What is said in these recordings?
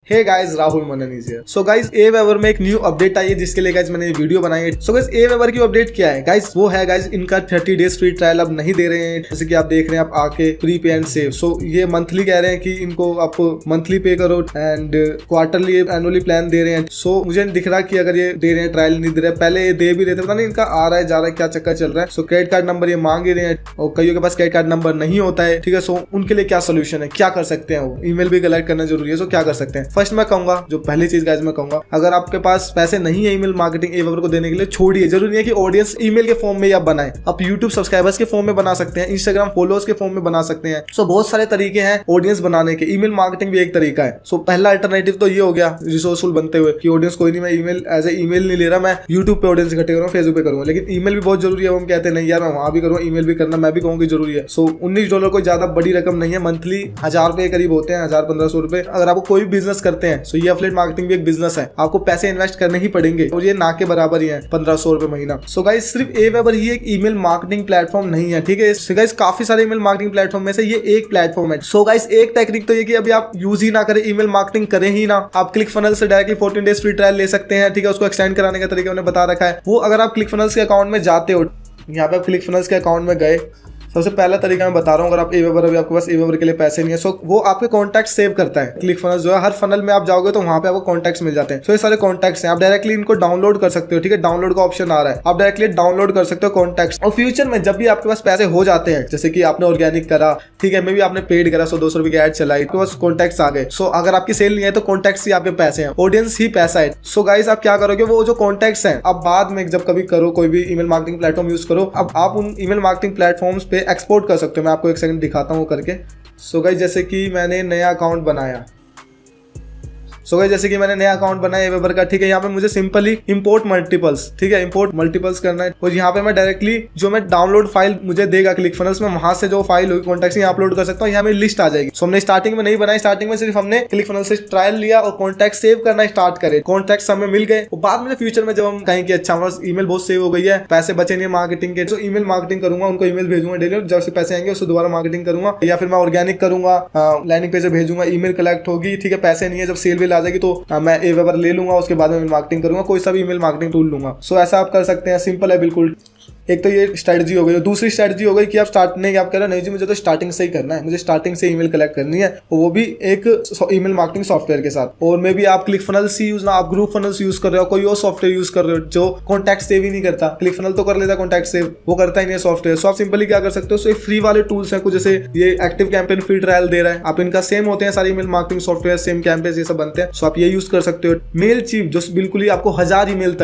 Hey guys, Rahul Manan here. So guys, Aweber में एक new update आई है जिसके लिए गाइस मैंने ये वीडियो बनाई है। सो गाइस, Aweber की अपडेट क्या है गाइस, वो है गाइस इनका 30 डेज फ्री ट्रायल अब नहीं दे रहे हैं, जैसे कि आप देख रहे हैं, आप आके प्री पे एंड सेव। सो ये मंथली कह रहे हैं कि इनको आप मंथली पे करो एंड क्वार्टरली एनुअली प्लान दे रहे हैं। सो मुझे नहीं दिख रहा कि अगर ये दे रहे हैं, ट्रायल नहीं दे रहे, पहले ये दे भी रहे थे, पता नहीं इनका आ रहा है जा रहा है, क्या चक्कर चल रहा है। सो क्रेडिट कार्ड नंबर ये मांग ही रहे हैं और कईयों के पास क्रेडिट कार्ड नंबर नहीं होता है, ठीक है। सो उनके लिए क्या सोल्यूशन है, क्या कर सकते हैं, वो ईमेल भी कलेक्ट करना जरूरी है। सो क्या कर सकते हैं, फर्स्ट मैं कहूंगा, जो पहली चीज गाइस मैं कहूंगा, अगर आपके पास पैसे नहीं है ईमेल मार्केटिंग Aweber को देने के लिए, छोड़िए, जरूरी नहीं है कि ऑडियंस ईमेल के फॉर्म में ही आप बनाएं, आप यूट्यूब सब्सक्राइबर्स के फॉर्म में बना सकते हैं, इंस्टाग्राम फॉलोअर्स के फॉर्म में बना सकते हैं। सो बहुत सारे तरीके हैं ऑडियंस बनाने के, ईमेल मार्केटिंग भी एक तरीका है। सो पहला अल्टरनेटिव तो ये हो गया रिसोर्सफुल बनते हुए कि ऑडियंस कोई नहीं, मैं ईमेल एज ए ईमेल नहीं ले रहा, मैं यूट्यूब पे ऑडियंस इकट्ठे करूंगा, फेसबुक पे करूंगा, लेकिन ईमेल भी बहुत जरूरी है। हम कहते हैं नहीं यार, मैं वहां भी करूंगा, ईमेल भी करना मैं भी कहूंगी जरूरी है। सो $19 कोई ज्यादा बड़ी रकम नहीं है, मंथली $1000 के करीब होते हैं, 1000-1500 रुपए। अगर आपको कोई बिजनेस करते हैं, सो ये एफिलिएट मार्केटिंग भी एक बिजनेस है, आपको पैसे इन्वेस्ट करने ही पड़ेंगे और ये ना के बराबर ही है, $1500 महीना। सो गाइस, सिर्फ Aweber ही एक ईमेल मार्केटिंग प्लेटफॉर्म नहीं है, ठीक है। सो गाइस, काफी सारे ईमेल मार्केटिंग प्लेटफॉर्म में से ये एक प्लेटफॉर्म है। सो गाइस, एक टेक्निक तो ये कि अभी आप यूज ही ना करें, ईमेल मार्केटिंग करें ही ना, आप ClickFunnels से डायरेक्टली 14 डेज फ्री ट्रायल ले सकते हैं, ठीक है। उसको एक्सटेंड कराने का तरीका मैंने बता रखा है। वो अगर आप ClickFunnels के अकाउंट में जाते हो, यहाँ पे आप ClickFunnels के अकाउंट में गए, सबसे पहला तरीका मैं बता रहा हूँ, अगर आप Aweber, अभी आपके पास Aweber के लिए पैसे नहीं है, सो वो आपके कॉन्टैक्ट सेव करता है। ClickFunnels जो है, हर फनल में आप जाओगे तो वहां पे आपको कॉन्टैक्ट्स मिल जाते हैं। सो ये सारे कॉन्टैक्ट्स हैं, आप डायरेक्टली इनको डाउनलोड कर सकते हो, ठीक है। डाउनलोड का ऑप्शन आ रहा है, आप डायरेक्टली डाउनलोड कर सकते हो कॉन्टैक्ट्स। और फ्यूचर में जब भी आपके पास पैसे हो जाते हैं, जैसे कि आपने ऑर्गेनिक करा, ठीक है, मे भी आपने पेड करा, 100-200 रुपए की एड चलाई, आपके पास कॉन्टैक्ट्स आ गए। सो अगर आपकी सेल नहीं है तो कॉन्टैक्ट्स ही आपके पैसे हैं, ऑडियंस ही पैसा है। सो गाइस, आप क्या करोगे, वो जो कॉन्टैक्ट्स हैं, अब बाद में जब कभी करो, कोई भी ईमेल मार्केटिंग प्लेटफॉर्म यूज करो, अब आप उन ईमेल मार्केटिंग प्लेटफॉर्म्स पे एक्सपोर्ट कर सकते हो। मैं आपको एक सेकंड दिखाता हूँ करके। सो गाइस, जैसे कि मैंने नया अकाउंट बनाया, जैसे कि मैंने नया अकाउंट बनाया Aweber का, ठीक है। यहाँ पे मुझे सिंपली इंपोर्ट मल्टीपल्स, ठीक है, इंपोर्ट मल्टीपल्स करना है और यहाँ पे मैं डायरेक्टली जो मैं डाउनलोड फाइल मुझे देगा ClickFunnels में, वहां से जो फाइल होगी कॉन्टैक्ट्स यहाँ अपलोड कर सकता हूँ, यहाँ मेरी लिस्ट आ जाएगी। सो हमने स्टार्टिंग में नहीं बनाई, स्टार्टिंग में सिर्फ हमने ClickFunnels से ट्रायल लिया और कॉन्टैक्ट सेव करना स्टार्ट करे, कॉन्टैक्ट्स हमें मिल गए। और बाद में फ्यूचर में जब हम कहें कि अच्छा हमारा ईमेल बहुत सेव हो गई है, पैसे बचे नहीं मार्केटिंग के, तो ईमेल मार्केटिंग करूंगा, उनको ईमेल भेजूंगा डेली, जब से पैसे आएंगे उससे दोबारा मार्केटिंग करूंगा, या फिर मैं ऑर्गेनिक करूंगा, लैंडिंग पेज पे भेजूंगा, ईमेल कलेक्ट होगी, ठीक है, पैसे नहीं है, जब सेल बिल आ जाएगी तो मैं Aweber ले लूंगा, उसके बाद में मार्केटिंग करूंगा, कोई सा भी ईमेल मार्केटिंग टूल लूंगा। सो ऐसा आप कर सकते हैं, सिंपल है बिल्कुल। एक तो ये स्ट्रेटजी हो गई। दूसरी स्ट्रेटजी हो गई कि आप स्टार्ट नहीं, आप कह रहे नहीं जी मुझे तो स्टार्टिंग से ही करना है, मुझे स्टार्टिंग से ईमेल कलेक्ट करनी है, वो भी एक ईमेल मार्केटिंग सॉफ्टवेयर के साथ। और मे भी आप ClickFunnels यूज ना, आप GroupFunnels यूज कर रहे हो, कोई और सॉफ्टवेयर यूज कर रहे हो जो कॉन्टैक्ट सेव ही नहीं करता। ClickFunnels तो कर लेता कॉन्टैक्ट सेव, वो करता ही नहीं सॉफ्टवेयर। सो आप सिंपली क्या कर सकते हो, सो फ्री वाले टूल्स हैं कुछ, जैसे ये एक्टिव कैंपेन फ्री ट्रायल दे रहा है, आप इनका सेम होते हैं सारे email marketing software, same campaign ये सब बनते हैं। सो आप ये यूज कर सकते हो। मेलचीप जो बिल्कुल ही आपको 1000 ईमेल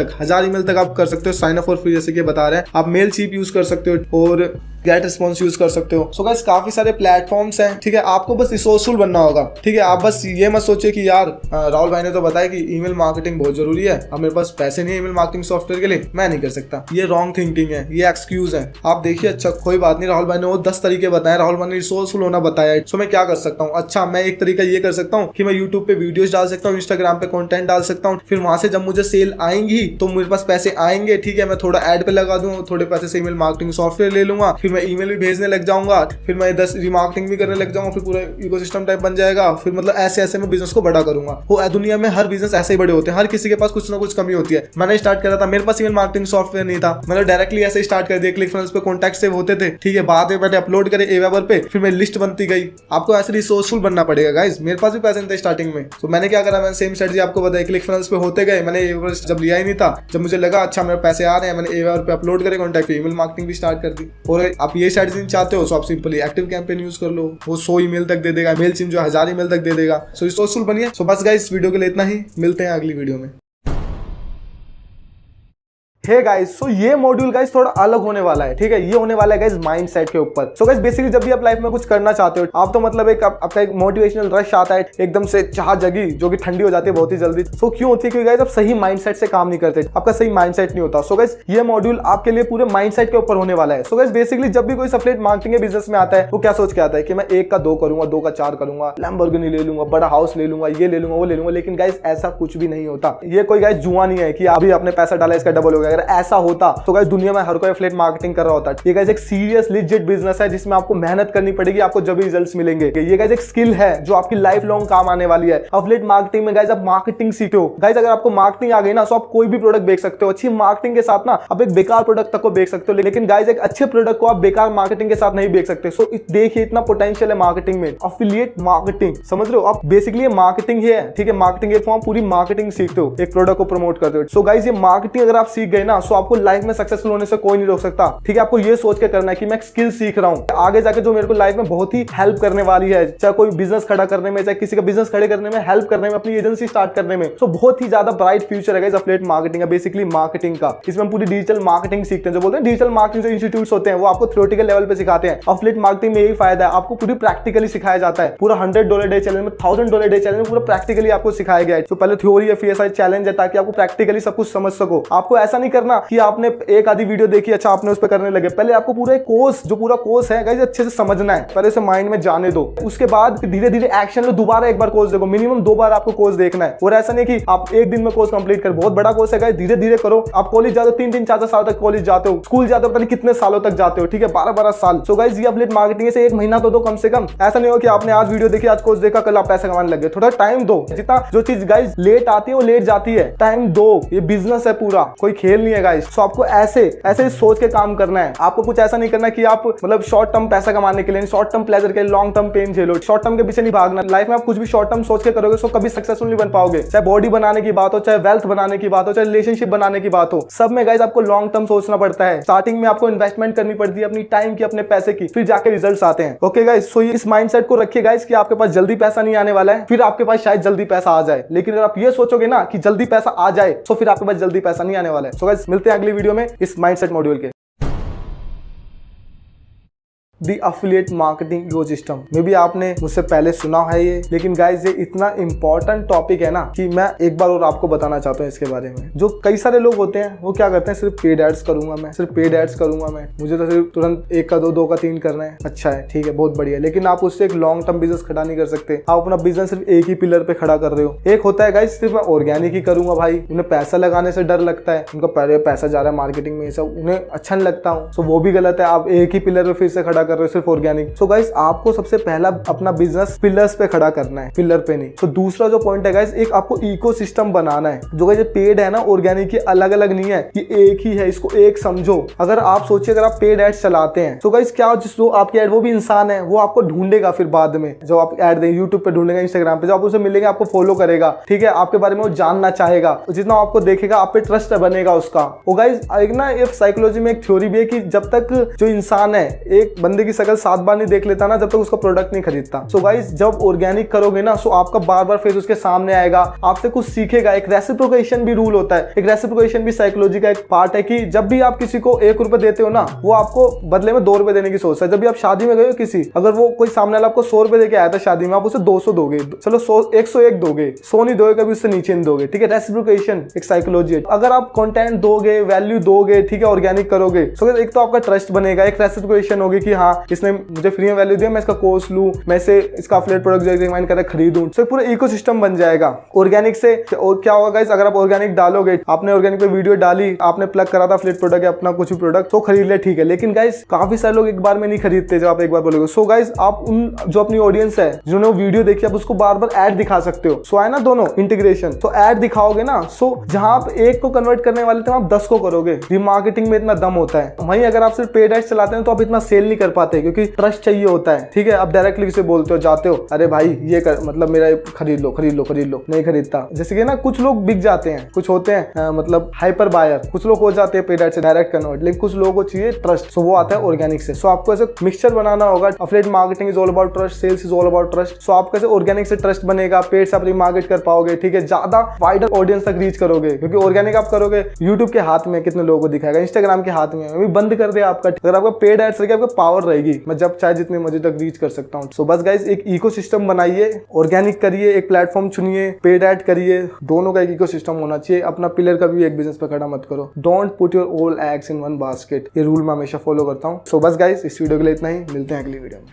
तक आप कर सकते हो, साइन अप फॉर फ्री, जैसे कि बता रहे हैं, आप मेलचीप यूज कर सकते हो और गेट रिस्पॉन्स यूज कर सकते हो। सो गाइस, काफी सारे प्लेटफॉर्म्स हैं, ठीक है। आपको बस रिसोर्सफुल बनना होगा, ठीक है। आप बस ये मत सोचिए कि यार राहुल भाई ने तो बताया कि ईमेल मार्केटिंग बहुत जरूरी है, अब मेरे पास पैसे नहीं है ईमेल मार्केटिंग सॉफ्टवेयर के लिए, मैं नहीं कर सकता। ये रॉन्ग थिंकिंग है, ये एक्सक्यूज है। आप देखिए, अच्छा कोई बात नहीं, राहुल भाई ने वो 10 तरीके बताए, राहुल भाई ने रिसोर्सफुल होना बताया, सो मैं क्या कर सकता हूँ, अच्छा मैं एक तरीका ये कर सकता हूँ कि मैं यूट्यूब पे वीडियोस डाल सकता हूँ, इंस्टाग्राम पे कंटेंट डाल सकता हूँ, फिर वहां से जब मुझे सेल आएंगी तो मेरे पास पैसे आएंगे, ठीक है, मैं थोड़ा एड पे लगा दूंगा, थोड़े पैसे से ईमेल मार्केटिंग सॉफ्टवेयर ले लूंगा, फिर मैं ईमेल भी भेजने लग जाऊंगा, फिर मैं 10 रिमार्केटिंग भी करने लग जाऊंगा, फिर पूरा इकोसिस्टम टाइप बन जाएगा। फिर मतलब ऐसे मैं बिजनेस को बड़ा करूंगा। वो दुनिया में हर बिजनेस ऐसे ही बड़े होते हैं, हर किसी के पास कुछ ना कुछ कमी होती है। मैंने स्टार्ट करा था, मेरे पास ईमेल मार्केटिंग सॉफ्टवेयर नहीं था, मैंने डायरेक्टली ऐसे स्टार्ट कर दिया, ClickFunnels पे कॉन्टैक्ट सेव होते थे, ठीक है, बाद में मैंने अपलोड करे Aweber पे, फिर मेरी लिस्ट बनती गई। आपको ऐसे रिसोर्सफुल बनना पड़ेगा गाइस, मेरे पास भी पैसे नहीं थे स्टार्टिंग में, तो मैंने क्या करा, मैंने सेम स्ट्रेटजी आपको बताई, ClickFunnels पे होते गए, मैंने Aweber जब लिया ही नहीं था, जब मुझे लगा अच्छा मेरे पैसे आ रहे हैं, मैंने Aweber पे अपलोड करे कॉन्टैक्ट पे, ईमेल मार्केटिंग भी स्टार्ट कर दी। और आप ये स्ट्रेटजी चाहते हो, सो आप सिंपली एक्टिव कैंपेन यूज कर लो, वो 100 ईमेल तक दे देगा, मेलचीप जो 1000 ईमेल तक दे देगा। सो रिसोर्सफुल बनिए। सो बस गाइस, इस वीडियो के लिए इतना ही, मिलते हैं अगली वीडियो में। हे गाइस, सो ये मॉड्यूल गाइस थोड़ा अलग होने वाला है, ठीक है। ये होने वाला है गाइस माइंडसेट के ऊपर। सो गाइस बेसिकली जब भी आप लाइफ में कुछ करना चाहते हो, आप तो मतलब आपका एक मोटिवेशनल रश आता है, एकदम से चाह जगी जो कि ठंडी हो जाती है बहुत ही जल्दी। सो क्यों होती है, क्योंकि गाइस आप सही माइंडसेट से काम नहीं करते, आपका सही माइंडसेट नहीं होता। सो गाइस ये मॉड्यूल आपके लिए पूरे माइंडसेट के ऊपर होने वाला है। सो गाइस बेसिकली जब भी कोई एफिलिएट मार्केटिंग के बिजनेस में आता है, वो क्या सोच के आता है कि मैं 1 का 2 करूंगा, 2 का 4 करूंगा, लैम्बोर्गिनी ले लूंगा, बड़ा हाउस ले लूंगा, ये ले लूंगा, वो ले लूंगा। लेकिन गाइस ऐसा कुछ भी नहीं होता। ये कोई गाइस जुआ नहीं है कि अभी आपने पैसा डाला इसका डबल हो गया। अगर ऐसा होता तो गाइस दुनिया में हर कोई एफिलिएट मार्केटिंग कर रहा होता। ये गाइस एक सीरियस लिजिट बिजनेस है जिसमें आपको मेहनत करनी पड़ेगी, आपको जब रिजल्ट्स मिलेंगे। ये गाइस एक स्किल है जो आपकी लाइफ लॉन्ग काम आने वाली है। एफिलिएट मार्केटिंग में गाइस आप मार्केटिंग सीखते हो। गाइस अगर आपको मार्केटिंग आ गई ना तो आप कोई भी प्रोडक्ट बेच सकते हो। अच्छी मार्केटिंग के साथ ना आप एक बेकार प्रोडक्ट तक को बेच सकते हो, लेकिन गाइस एक अच्छे प्रोडक्ट को आप बेकार मार्केटिंग के साथ नहीं बेच सकते। सो देखिए इतना पोटेंशियल है मार्केटिंग में। एफिलिएट मार्केटिंग समझ रहे हो आप, बेसिकली मार्केटिंग ही है, ठीक है। मार्केटिंग एक फॉर्म पूरी मार्केटिंग सीखते हो, एक प्रोडक्ट को प्रमोट करते हो। सो गाइस ये मार्केटिंग अगर आप सीख गए ना तो आपको लाइफ में सक्सेसफुल होने से कोई नहीं रोक सकता, ठीक है। आपको ये सोच के करना है कि मैं स्किल सीख रहा हूं आगे जाके जो मेरे को लाइफ में बहुत ही हेल्प करने वाली है, चाहे कोई बिजनेस खड़ा करने में, चाहे किसी का बिजनेस खड़े करने में, हेल्प करने में, अपनी एजेंसी स्टार्ट करने में। सो बहुत ही ज्यादा ब्राइट फ्यूचर है गाइस एफिलिएट मार्केटिंग का, बेसिकली मार्केटिंग का। इसमें हम पूरी डिजिटल मार्केटिंग सीखते हैं। जो बोलते हैं डिजिटल मार्केटिंग जो इंस्टीट्यूट्स होते हैं वो आपको थ्योरेटिकल लेवल पे सिखाते हैं। एफिलिएट मार्केटिंग में यही फायदा है, आपको पूरी प्रैक्टिकली सिखाया जाता है। पूरा $100 डे चैलेंज में, $1000 डे चैलेंज में पूरा प्रैक्टिकली आपको सिखाया गया है। तो पहले थ्योरी या फिर चैलेंज है ताकि आपको प्रैक्टिकली सब कुछ समझ सको। आपको ऐसा नहीं करना कि आपने एक आधी वीडियो देखी, अच्छा आपने उस पर करने लगे। पहले आपको पूरा कोर्स, जो पूरा कोर्स है गाइस अच्छे से समझना है, पहले से माइंड में जाने दो। उसके बाद धीरे धीरे एक्शन लो, दोबारा एक बार कोर्स देखो, मिनिमम 2 बार आपको कोर्स देखना है। और ऐसा नहीं कि आप एक दिन में कोर्स कंप्लीट कर, बहुत बड़ा कोर्स है गाइस, धीरे धीरे करो। आप कॉलेज जाते हो 3-3, 4-4 साल तक कॉलेज जाते हो, स्कूल जाते हो पता नहीं कितने सालों तक जाते हो, ठीक है, 12-12 साल। सो गाइस ये एफिलिएट मार्केटिंग से 1 महीना तो दो कम से कम। ऐसा नहीं हो कि आपने आज वीडियो देखी, आज कोर्स देखा, कल आप पैसा कमाने लगे। थोड़ा टाइम दो। जितना जो चीज गाइस लेट आती है वो लेट जाती है, टाइम दो। ये बिजनेस है पूरा, कोई खेल नहीं है गाइस। सो आपको ऐसे सोच के काम करना है। आपको कुछ ऐसा नहीं करना कि आप मतलब शॉर्ट टर्म पैसा कमाने के लिए, शॉर्ट टर्म प्लेजर के लिए लॉन्ग टर्म पेन झेलो। शॉर्ट टर्म के पीछे नहीं भागना। लाइफ में आप कुछ भी शॉर्ट टर्म सोच के करोगे तो कभी सक्सेसफुल नहीं बन पाओगे। चाहे बॉडी बनाने की बात हो, चाहे वेल्थ बनाने की बात हो, चाहे रिलेशनशिप बनाने की बात हो, सब में गाइस आपको लॉन्ग टर्म सोचना पड़ता है। स्टार्टिंग में आपको इन्वेस्टमेंट करनी पड़ती है अपनी टाइम की, अपने पैसे की, फिर जाके रिजल्ट्स आते हैं। ओके गाइस, सो इस माइंडसेट को रखिए गाइस कि आपके पास जल्दी पैसा नहीं आने वाला है, फिर आपके पास शायद जल्दी पैसा आ जाए। लेकिन अगर आप ये सोचोगे ना कि जल्दी पैसा आ जाए तो फिर आपके पास जल्दी पैसा नहीं आने वाला है। सो गाइस मिलते हैं अगली वीडियो में इस माइंडसेट मॉड्यूल के। दी एफिलिएट मार्केटिंग इकोसिस्टम में भी आपने मुझसे पहले सुना है ये, लेकिन गाइस ये इतना इंपॉर्टेंट टॉपिक है ना कि मैं एक बार और आपको बताना चाहता हूँ इसके बारे में। जो कई सारे लोग होते हैं वो क्या करते हैं, सिर्फ पेड एड्स करूंगा मैं, सिर्फ पेड एड्स करूंगा मैं, मुझे तो सिर्फ तुरंत 1 का 2 का 3 करना है। अच्छा है, ठीक है, बहुत बढ़िया, लेकिन आप उससे एक लॉन्ग टर्म बिजनेस खड़ा नहीं कर सकते। आप अपना बिजनेस सिर्फ एक ही पिलर पे खड़ा कर रहे हो। एक होता है गाइस सिर्फ मैं ऑर्गेनिक ही करूंगा, भाई उन्हें पैसा लगाने से डर लगता है, उनका पहले पैसा जा रहा है मार्केटिंग में, सब उन्हें अच्छा नहीं लगता हूँ। सो वो भी गलत है, आप एक ही पिलर पे फिर से खड़ा कर रहे हो, सिर्फ ऑर्गेनिक। सो गाइस आपको सबसे पहला अपना बिजनेस पिलर्स पे खड़ा करना है, पिलर पे नहीं। सो दूसरा जो पॉइंट है गाइस, एक आपको इकोसिस्टम बनाना है। जो गाइस पेड है ना, ऑर्गेनिक की अलग अलग नहीं है, ये एक ही है, इसको एक समझो। अगर आप सोचिए अगर आप पेड एड्स चलाते हैं तो गाइस क्या जो आपकी एड, वो भी इंसान है, वो आपको ढूंढेगा फिर बाद में। जो आप एड देंगे यूट्यूब पे ढूंढेगा, इंस्टाग्राम पे, जब आप उसे मिलेंगे आपको फॉलो करेगा, ठीक है, आपके बारे में वो जानना चाहेगा, जितना आपको देखेगा आप पे ट्रस्ट बनेगा उसका। वो गाइस एक ना ये साइकोलॉजी में एक थ्योरी भी है कि जब तक जो इंसान है एक बंदे की शकल 7 बार नहीं देख लेता ना, जब तक उसका प्रोडक्ट नहीं खरीदता। सो गाइस जब ऑर्गेनिक करोगे ना, सो आपका बार बार फेस उसके सामने आएगा, आपसे कुछ सीखेगा। एक रेसिप्रोकेशन भी रूल होता है, एक रेसिप्रोकेशन भी साइकोलॉजी का एक पार्ट है कि जब भी आप किसी को 1 रुपए देते हो ना, वो आपको बदले में 2 रुपए देने की सोचता है। जब भी आप शादी में गए हो किसी, अगर वो कोई सामने वाला आपको 100 रुपए देके आया था शादी में, आप उसे 200 दोगे, चलो 101 दोगे, 100 नहीं दोगे, कभी उससे नीचे नहीं दोगे, ठीक है। रेसिप्रोकेशन एक साइकोलॉजी है। अगर आप कंटेंट दोगे, वैल्यू दोगे, ठीक है, ऑर्गेनिक करोगे, सो एक तो आपका ट्रस्ट बनेगा, एक रेसिप्रोकेशन होगी कि हाँ इसने मुझे फ्री में वैल्यू दिया, मैं इसका कोर्स लूं, मैं इसे इसका एफिलिएट प्रोडक्ट रिकमेंड कर खरीदूं। सो पूरा इकोसिस्टम बन जाएगा ऑर्गेनिक से। और क्या होगा गाइस, अगर आप ऑर्गेनिक डालोगे, आपने ऑर्गेनिक पे वीडियो डाली, आपने प्लग करा था एफिलिएट प्रोडक्ट या अपना कुछ भी प्रोडक्ट, तो खरीद ले, ठीक है। लेकिन गाइस काफी सारे लोग एक बार में नहीं खरीदते जब आप एक बार बोलोगे। सो गाइस आप उन जो अपनी ऑडियंस है जिन्होंने वीडियो देखी, आप उसको बार बार ऐड दिखा सकते हो। सो है ना दोनों इंटीग्रेशन, तो ऐड दिखाओगे ना, सो जहां आप 1 को कन्वर्ट करने वाले थे आप 10 को करोगे। रीमार्केटिंग में इतना दम होता है। वहीं अगर आप सिर्फ पेड एड्स चलाते हैं तो आप इतना सेल नहीं कर पाते, क्योंकि ट्रस्ट चाहिए होता है, ठीक है। आप डायरेक्टली किसी बोलते हो, जाते हो, अरे भाई ये कर, मतलब मेरा खरीद लो, नहीं खरीदता। जैसे कि ना कुछ लोग बिक जाते हैं, कुछ होते हैं मतलब हाइपर बायर, कुछ लोग हो जाते हैं पेड एड से डायरेक्ट कन्वर्ट, लेकिन कुछ लोगों को चाहिए ट्रस्ट, सो वो आता है ऑर्गेनिक से। सो आपको ऐसे मिक्सचर बनाना होगा। Affiliate marketing is all about trust, sales is all about trust. So आपको ऐसे ऑर्गेनिक से ट्रस्ट बनेगा, पेड से आप रीमार्केट कर पाओगे, ठीक है, ज्यादा वाइडर ऑडियंस तक रीच करोगे। क्योंकि ऑर्गेनिक आप करोगे, यूट्यूब के हाथ में कितने लोगों को दिखाएगा, इंस्टाग्राम के हाथ में अभी बंद कर दे आपका। अगर आपका पेड एड्स रहेगा, आपको पावर रहेगी, मैं जब चाहे जितने मर्जी तक रीच कर सकता हूँ। सो बस गाइस एक इकोसिस्टम बनाइए, ऑर्गेनिक करिए, एक प्लेटफॉर्म चुनिए, पेड ऐड करिए, दोनों का एक इकोसिस्टम होना चाहिए। अपना पिलर का भी एक बिजनेस पे खड़ा मत करो। Don't put your all eggs in one basket, ये रूल मैं हमेशा फॉलो करता हूँ। सो बस गाइस इस वीडियो के लिए इतना ही, मिलते हैं अगली वीडियो में।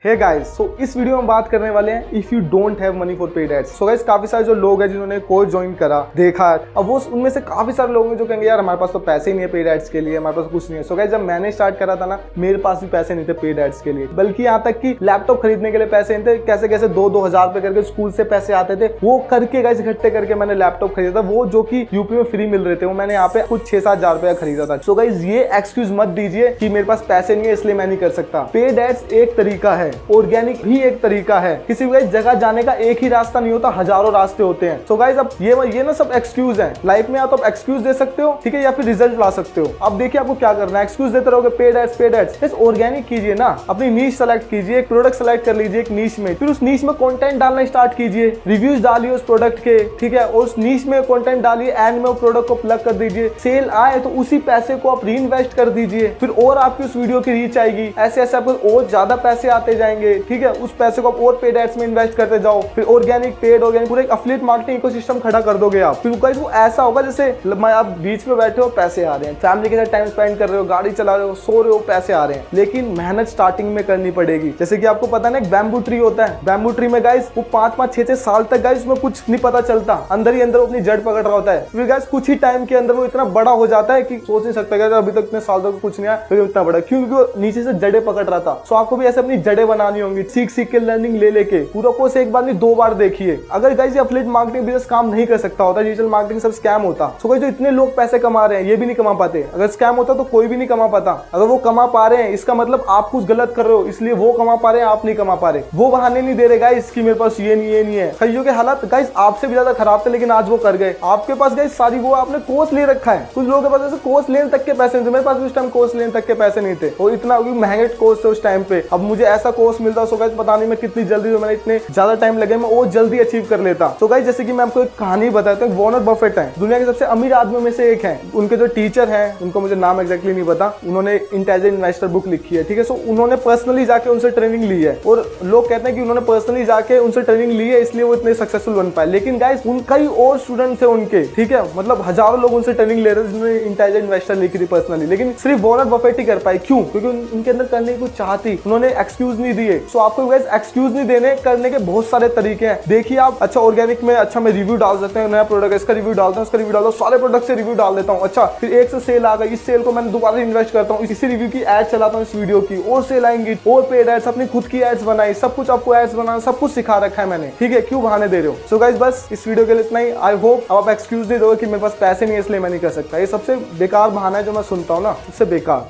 हे गाइस, सो इस वीडियो में बात करने वाले हैं if you don't have money for paid ads. So guys, काफी सारे जो लोग हैं जिन्होंने कोर्स ज्वाइन करा, देखा, अब वो उनमें से काफी सारे लोग हैं जो कहेंगे यार हमारे पास तो पैसे ही नहीं है पेड एड्स के लिए, हमारे पास कुछ नहीं है। सो गाइस, जब मैंने स्टार्ट करा था ना, मेरे पास भी पैसे नहीं थे पेड एड्स के लिए, बल्कि यहाँ तक कि लैपटॉप खरीदने के लिए पैसे नहीं थे। कैसे कैसे 2-2 हजार रुपए करके स्कूल से पैसे आते थे, वो करके गाइस इकट्ठे करके मैंने लैपटॉप खरीदा था, वो जो कि यूपी में फ्री मिल रहे थे, वो मैंने यहाँ पे कुछ 6-7 हजार रुपए खरीदा था। सो गाइस, ये एक्सक्यूज मत दीजिए कि मेरे पास पैसे नहीं है इसलिए मैं नहीं कर सकता। पेड एड्स एक तरीका है, ऑर्गेनिक भी एक तरीका है। किसी भी जगह जाने का एक ही रास्ता नहीं होता, हजारों रास्ते होते हैं। सो गाइस, अब ये ना सब एक्सक्यूज हैं लाइफ में। या तो आप एक्सक्यूज दे सकते हो, ठीक है, या फिर रिजल्ट ला सकते हो। अब देखिए आपको क्या करना है। एक्सक्यूज देते रहोगे पेड एड्स, ऑर्गेनिक कीजिए ना, अपनी नीश सेलेक्ट कीजिए, एक प्रोडक्ट सेलेक्ट कर लीजिए एक नीश में, फिर उस नीश में कंटेंट डालना स्टार्ट कीजिए, रिव्यूज डालिए उस प्रोडक्ट के, ठीक है, और उस नीश में कंटेंट डालिए, एंड में प्रोडक्ट को प्लग कर दीजिए। सेल आए तो उसी पैसे को आप री इन्वेस्ट कर दीजिए, फिर और आपकी उस वीडियो की रीच आएगी, ऐसे ऐसे आपको और ज्यादा पैसे आते जाएंगे, ठीक है। उस पैसे को आप और पेड एड्स में इन्वेस्ट करते जाओ, फिर ऑर्गेनिक पेड ऑर्गेनिक पूरा एक एफिलिएट मार्केटिंग इकोसिस्टम खड़ा कर दोगे आप। फिर गाइस वो ऐसा होगा जैसे आप बीच में बैठे हो, पैसे आ रहे हैं, फैमिली के साथ टाइम स्पेंड कर रहे हो, गाड़ी चला रहे हो, सो रहे हो, पैसे आ रहे हैं। लेकिन मेहनत स्टार्टिंग में करनी पड़ेगी। जैसे कि आपको पता है ना, एक बैम्बू ट्री होता है, बैम्बू ट्री में गाइस वो 5-5, 6-6 साल तक गाइस उसमें कुछ नहीं पता चलता, अंदर ही अंदर वो अपनी जड़ पकड़ रहा होता है। फिर गाइस कुछ ही टाइम के अंदर वो इतना बड़ा हो जाता है कि सोच नहीं सकता कि अभी तक इतने साल तक कुछ नहीं आया, फिर इतना बड़ा, क्योंकि वो नीचे से जड़ें पकड़ रहा था। सो आपको भी ऐसे अपनी जड़ें बनानी होंगी, सीख के लर्निंग ले लेके। पूरा कोर्स एक बार नहीं 2 बार देखिए। अगर गाइस ये एफिलिएट मार्केटिंग बिजनेस काम नहीं कर सकता होता, डिजिटल मार्केटिंग सब स्कैम होता। सो गाइस, जो इतने लोग पैसे कमा रहे हैं ये भी नहीं कमा पाते। अगर स्कैम होता तो कोई भी नहीं कमा पाता। अगर वो कमा पा रहे हैं इसका मतलब आप कुछ गलत कर रहे हो, इसलिए वो कमा पा रहे हैं, आप नहीं कमा पा रहे। वो बहाने नहीं दे रहे गाइस कि मेरे पास ये नहीं है। कईयों के हालात गाइस आपसे भी ज्यादा खराब थे, लेकिन आज वो कर गए। आपके पास गाइस सारी वो आपने कोर्स ले रखा है। कुछ लोगों के पास ऐसे कोर्स लेने तक के पैसे नहीं थे, मेरे पास उस टाइम कोर्स लेने तक के पैसे नहीं थे, और इतना महंगे कोर्स थे उस टाइम पे। अब मुझे ऐसा कोर्स मिलता, सो गाइस पता नहीं मैं कितनी जल्दी, जो मैंने इतने ज्यादा टाइम लगे मैं वो जल्दी अचीव कर लेता। सो गाइस, जैसे कि मैं आपको एक कहानी बताता हूँ। वॉरेन बफेट है, दुनिया के सबसे अमीर आदमियों में से एक है। उनके जो टीचर हैं, उनको मुझे नाम एग्जैक्टली नहीं पता, उन्होंने इंटेलिजेंट इन्वेस्टर बुक लिखी है, ठीक है। सो उन्होंने पर्सनली जाके उनसे ट्रेनिंग ली है, और लोग कहते हैं कि उन्होंने पर्सनली जाके उनसे ट्रेनिंग ली है इसलिए वो इतने सक्सेसफुल बन पाए। लेकिन गाइस उनका ही और स्टूडेंट्स है उनके, ठीक है, मतलब हजारों लोग उनसे ट्रेनिंग ले रहे थे जिन्होंने इंटेलिजेंट इन्वेस्टर लिखी थी पर्सनली, लेकिन सिर्फ वॉरेन बफेट ही कर पाए। क्यों? क्योंकि उनके अंदर करने की कुछ चाह थी, उन्होंने एक्सक्यूज नहीं दिए। सो आपको गाइस एक्सक्यूज नहीं देने, करने के बहुत सारे तरीके हैं। देखिए आप, अच्छा ऑर्गेनिक में अच्छा मैं रिव्यू डाल सकते हैं, नया प्रोडक्ट है इसका रिव्यू डालता हूँ, इसका रिव्यू डालता हूँ, सारे प्रोडक्ट से रिव्यू डाल देता हूँ। अच्छा, फिर एक से सेल आ गई, इस सेल को मैंने दोबारा इन्वेस्ट करता हूँ, इसी रिव्यू की एड चलाता हूँ इस वीडियो की, और सेल आएंगी, और पेड एड्स, अपनी खुद की एड्स बनाई, सब कुछ आपको एड्स बनाना सब कुछ सिखा रखा है मैंने, ठीक है। क्यों बहाने दे रहे हो? सो गाइस, बस इस वीडियो के लिए इतना ही। आई होप अब आप एक्सक्यूज नहीं दोगे कि मेरे पास पैसे नहीं है इसलिए मैं नहीं कर सकता। ये सबसे बेकार बहाना है जो मैं सुनता हूँ ना, सबसे बेकार।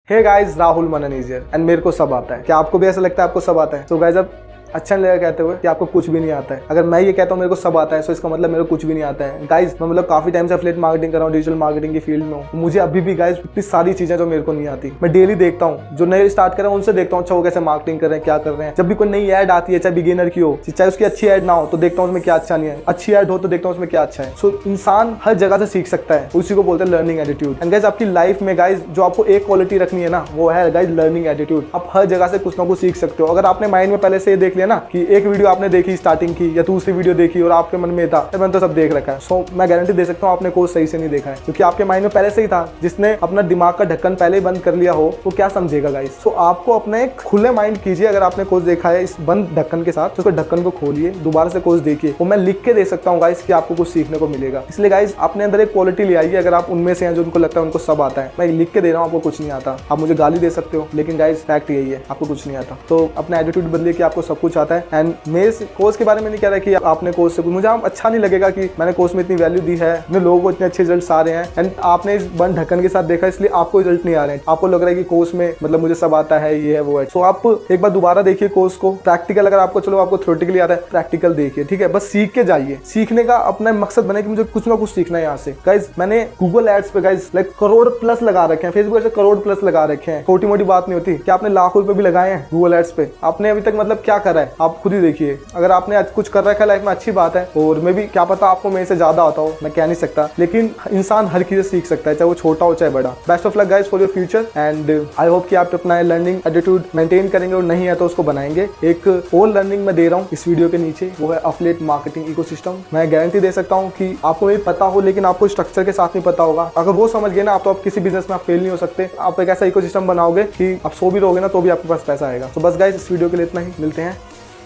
Hey guys, Rahul Manan is here and मेरे को सब आता है। क्या आपको भी ऐसा लगता है आपको सब आता है? तो गाइस, अब अच्छा नहीं लगेगा कहते हुए कि आपको कुछ भी नहीं आता है। अगर मैं ये कहता हूँ मेरे को सब आता है, तो इसका मतलब मेरे को कुछ भी नहीं आता है। गाइस, मैं मतलब काफी टाइम से एफिलिएट मार्केटिंग कर रहा हूँ, डिजिटल मार्केटिंग की फील्ड में हूँ। मुझे अभी भी गाइस इतनी सारी चीजें जो मेरे को नहीं आती, मैं डेली देखता हूँ। जो नए स्टार्ट कर रहे हैं उनसे देखता हूँ, अच्छा वो कैसे मार्केटिंग कर रहे हैं, क्या कर रहे हैं। जब भी कोई नई एड आती है, चाहे बिगिनर की हो, चाहे उसकी अच्छी एड ना हो, तो देखता हूँ उसमें क्या अच्छा नहीं है, अच्छी एड हो तो देखता हूँ उसमें क्या अच्छा है। सो इंसान हर जगह से सीख सकता है, उसी को बोलते हैं लर्निंग एटीट्यूड। एंड गाइस, आपकी लाइफ में गाइस जो आपको एक क्वालिटी रखनी है ना, वो है गाइस लर्निंग एटीट्यूड। आप हर जगह से कुछ ना कुछ सीख सकते हो। अगर आपने माइंड में पहले से ये देख लिया ना कि एक वीडियो आपने देखी स्टार्टिंग की या दूसरी वीडियो देखी और आपके मन में था मैंने तो सब देख रखा है, सो मैं गारंटी दे सकता हूँ आपने कोर्स सही से नहीं देखा है, क्योंकि आपके माइंड में पहले से ही था। जिसने अपना दिमाग का ढक्कन पहले ही बंद कर लिया हो वो क्या समझेगा गाइस। सो आपको अपने खुले माइंड कीजिए। अगर आपने कोर्स देखा है इस बंद ढक्कन के साथ, तो उसको ढक्कन को खोलिए, दोबारा से कोर्स देखिए। वो मैं लिख के दे सकता हूँ गाइस कि आपको कुछ सीखने को मिलेगा। इसलिए गाइस, अपने अंदर एक क्वालिटी ले आइए। अगर आप उनमें से हैं जो उनको लगता है उनको सब आता है, मैं लिख के दे रहा हूँ आपको कुछ नहीं आता। आप मुझे गाली दे सकते हो, लेकिन गाइस फैक्ट यही है, आपको कुछ नहीं आता। तो अपना एटीट्यूड बदलिए कि आपको सब कुछ आता है। एंड मेरे कोर्स के बारे में नहीं कह रहा कि आपने कोर्स से, मुझे अच्छा नहीं लगेगा कि मैंने कोर्स में इतनी वैल्यू दी है, इतने लोगों को इतने अच्छे रिजल्ट्स आ रहे हैं, एंड आपने इस बंद ढक्कन के साथ देखा इसलिए आपको रिजल्ट नहीं आ रहे हैं। आपको लग रहा है कि कोर्स में मतलब मुझे सब आता है, ये है वो है। सो आप एक बार दोबारा देखिए कोर्स को, प्रैक्टिकल अगर आपको, चलो आपको थ्योरेटिकली आता है, प्रैक्टिकल देखिए, ठीक है। बस सीख के जाइए। सीखने का अपना मकसद बने कि मुझे कुछ ना कुछ सीखना है यहाँ से। गाइस, मैंने गूगल एड्स पे गाइस लाइक करोड़ प्लस लगा रखे हैं, फेसबुक से करोड़ प्लस लगा रखे हैं। छोटी मोटी बात नहीं होती। क्या आपने लाखों रुपए भी लगाए हैं गूगल एड्स पे? आपने अभी तक मतलब क्या करा रहा है, आप खुद ही देखिए। अगर आपने कुछ कर रखा है लाइफ में अच्छी बात है, और मैं भी क्या पता आपको मेरे से ज्यादा आता हो, मैं कह नहीं सकता, लेकिन इंसान हर चीज सीख सकता है, चाहे वो छोटा हो चाहे बड़ा। Best of luck guys for your future, and I hope कि आप अपना लर्निंग एटीट्यूड मेंटेन करेंगे, और नहीं है तो उसको बनाएंगे। एक और लर्निंग मैं दे रहा हूँ इस वीडियो के नीचे, वो है एफिलिएट मार्केटिंग इकोसिस्टम। मैं गारंटी दे सकता हूँ कि आपको ये पता हो, लेकिन आपको स्ट्रक्चर के साथ नहीं पता होगा। अगर वो समझ गए ना आप, तो आप किसी बिजनेस में आप फेल नहीं हो सकते। आप एक ऐसा इकोसिस्टम बनाओगे कि आप सो भी रहोगे ना तो भी आपके पास पैसा आएगा। तो बस गाइस इस वीडियो के लिए इतना ही, मिलते हैं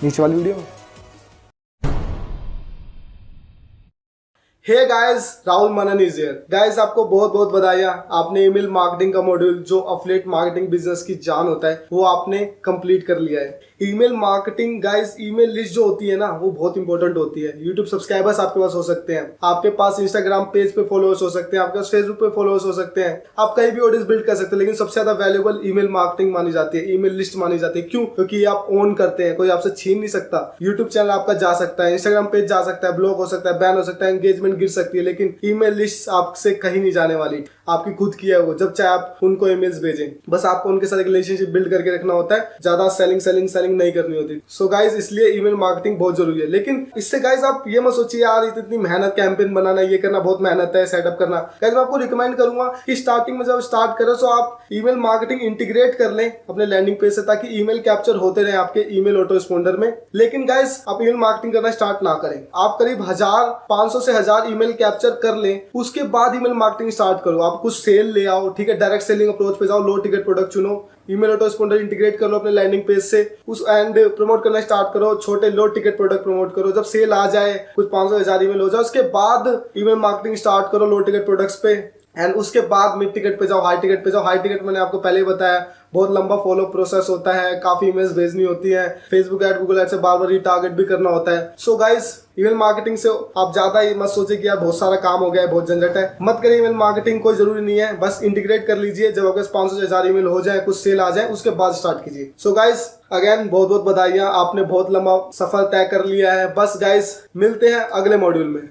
नीचे वाली वीडियो में। Hey guys, Rahul Manan is here. Guys आपको बहुत बहुत बधाइयां, आपने ईमेल मार्केटिंग का मॉड्यूल जो एफिलिएट मार्केटिंग बिजनेस की जान होता है वो आपने कंप्लीट कर लिया है। Email marketing guys, email list जो होती है ना वो बहुत इंपॉर्टेंट होती है। यूट्यूब सब्सक्राइबर्स आपके पास हो सकते हैं, आपके पास इंस्टाग्राम पेज पे फॉलोअर्स हो सकते हैं, आपके पास फेसबुक पे फॉलोअर्स हो सकते हैं, आप कहीं भी ऑडियंस बिल्ड कर सकते हैं, लेकिन सबसे ज्यादा वैल्यूएबल ईमेल मार्केटिंग मानी जाती है, ईमेल लिस्ट मानी जाती है। क्यों? क्योंकि ये आप ओन करते हैं, कोई आपसे छीन नहीं सकता। यूट्यूब चैनल आपका जा सकता है, इंस्टाग्राम पेज जा सकता है, ब्लॉग हो सकता है, बैन हो सकता है, एंगेजमेंट गिर सकती है, लेकिन ईमेल लिस्ट आपसे कहीं नहीं जाने वाली, आपकी खुद की है वो। जब चाहे आप उनको ईमेल्स भेजें, बस आपको उनके साथ एक रिलेशनशिप बिल्ड करके रखना होता है, ज्यादा सेलिंग नहीं करनी होती। सो गाइस इसलिए ईमेल मार्केटिंग बहुत जरूरी है। लेकिन इससे गाइस आप ये मत सोचिए यार इतनी मेहनत, कैंपेन बनाना ये करना बहुत मेहनत है, सेटअप करना। गाइस मैं आपको रिकमेंड करूंगा कि स्टार्टिंग में जब स्टार्ट करें तो आप ईमेल मार्केटिंग इंटीग्रेट कर लें अपने लैंडिंग पेज से, ताकि ईमेल कैप्चर होते रहे आपके ईमेल ऑटो रिस्पॉन्डर में। लेकिन गाइस आप ईमेल मार्केटिंग करना स्टार्ट ना करें, आप करीब 500 से 1000 ईमेल कैप्चर कर लें, उसके बाद ईमेल मार्केटिंग स्टार्ट करो। आप कुछ सेल ले आओ, ठीक है, डायरेक्ट सेलिंग अप्रोच पे जाओ, लो टिकट प्रोडक्ट चुनो, ईमेल ऑटो रिस्पॉन्डर इंटीग्रेट कर लो अपने लैंडिंग पेज से, उस एंड प्रमोट करना स्टार्ट करो, छोटे लो टिकट प्रोडक्ट प्रमोट करो। जब सेल आ जाए, कुछ 500-1000 ईमेल हो जाए, उसके बाद ईमेल मार्केटिंग स्टार्ट करो लो टिकट प्रोडक्ट्स पे, एंड उसके बाद मिड टिकट पे जाओ, हाई टिकट पे जाओ। हाई टिकट मैंने आपको पहले ही बताया, बहुत लंबा फॉलो प्रोसेस होता है, काफी ईमेल्स भेजनी होती है, फेसबुक ऐड, गूगल ऐड से बार बार टारगेट भी करना होता है। सो गाइस ईमेल मार्केटिंग से आप ज्यादा ही मत सोचिए कि यार बहुत सारा काम हो गया है, बहुत झंझट है, मत करिए ईमेल मार्केटिंग, कोई जरूरी नहीं है। बस इंटीग्रेट कर लीजिए, जब आपके 500 से 1000 ईमेल हो जाए, कुछ सेल आ जाए, उसके बाद स्टार्ट कीजिए। सो गाइस अगेन बहुत बहुत बधाइयां, आपने बहुत लंबा सफर तय कर लिया है। बस गाइस मिलते हैं अगले मॉड्यूल में।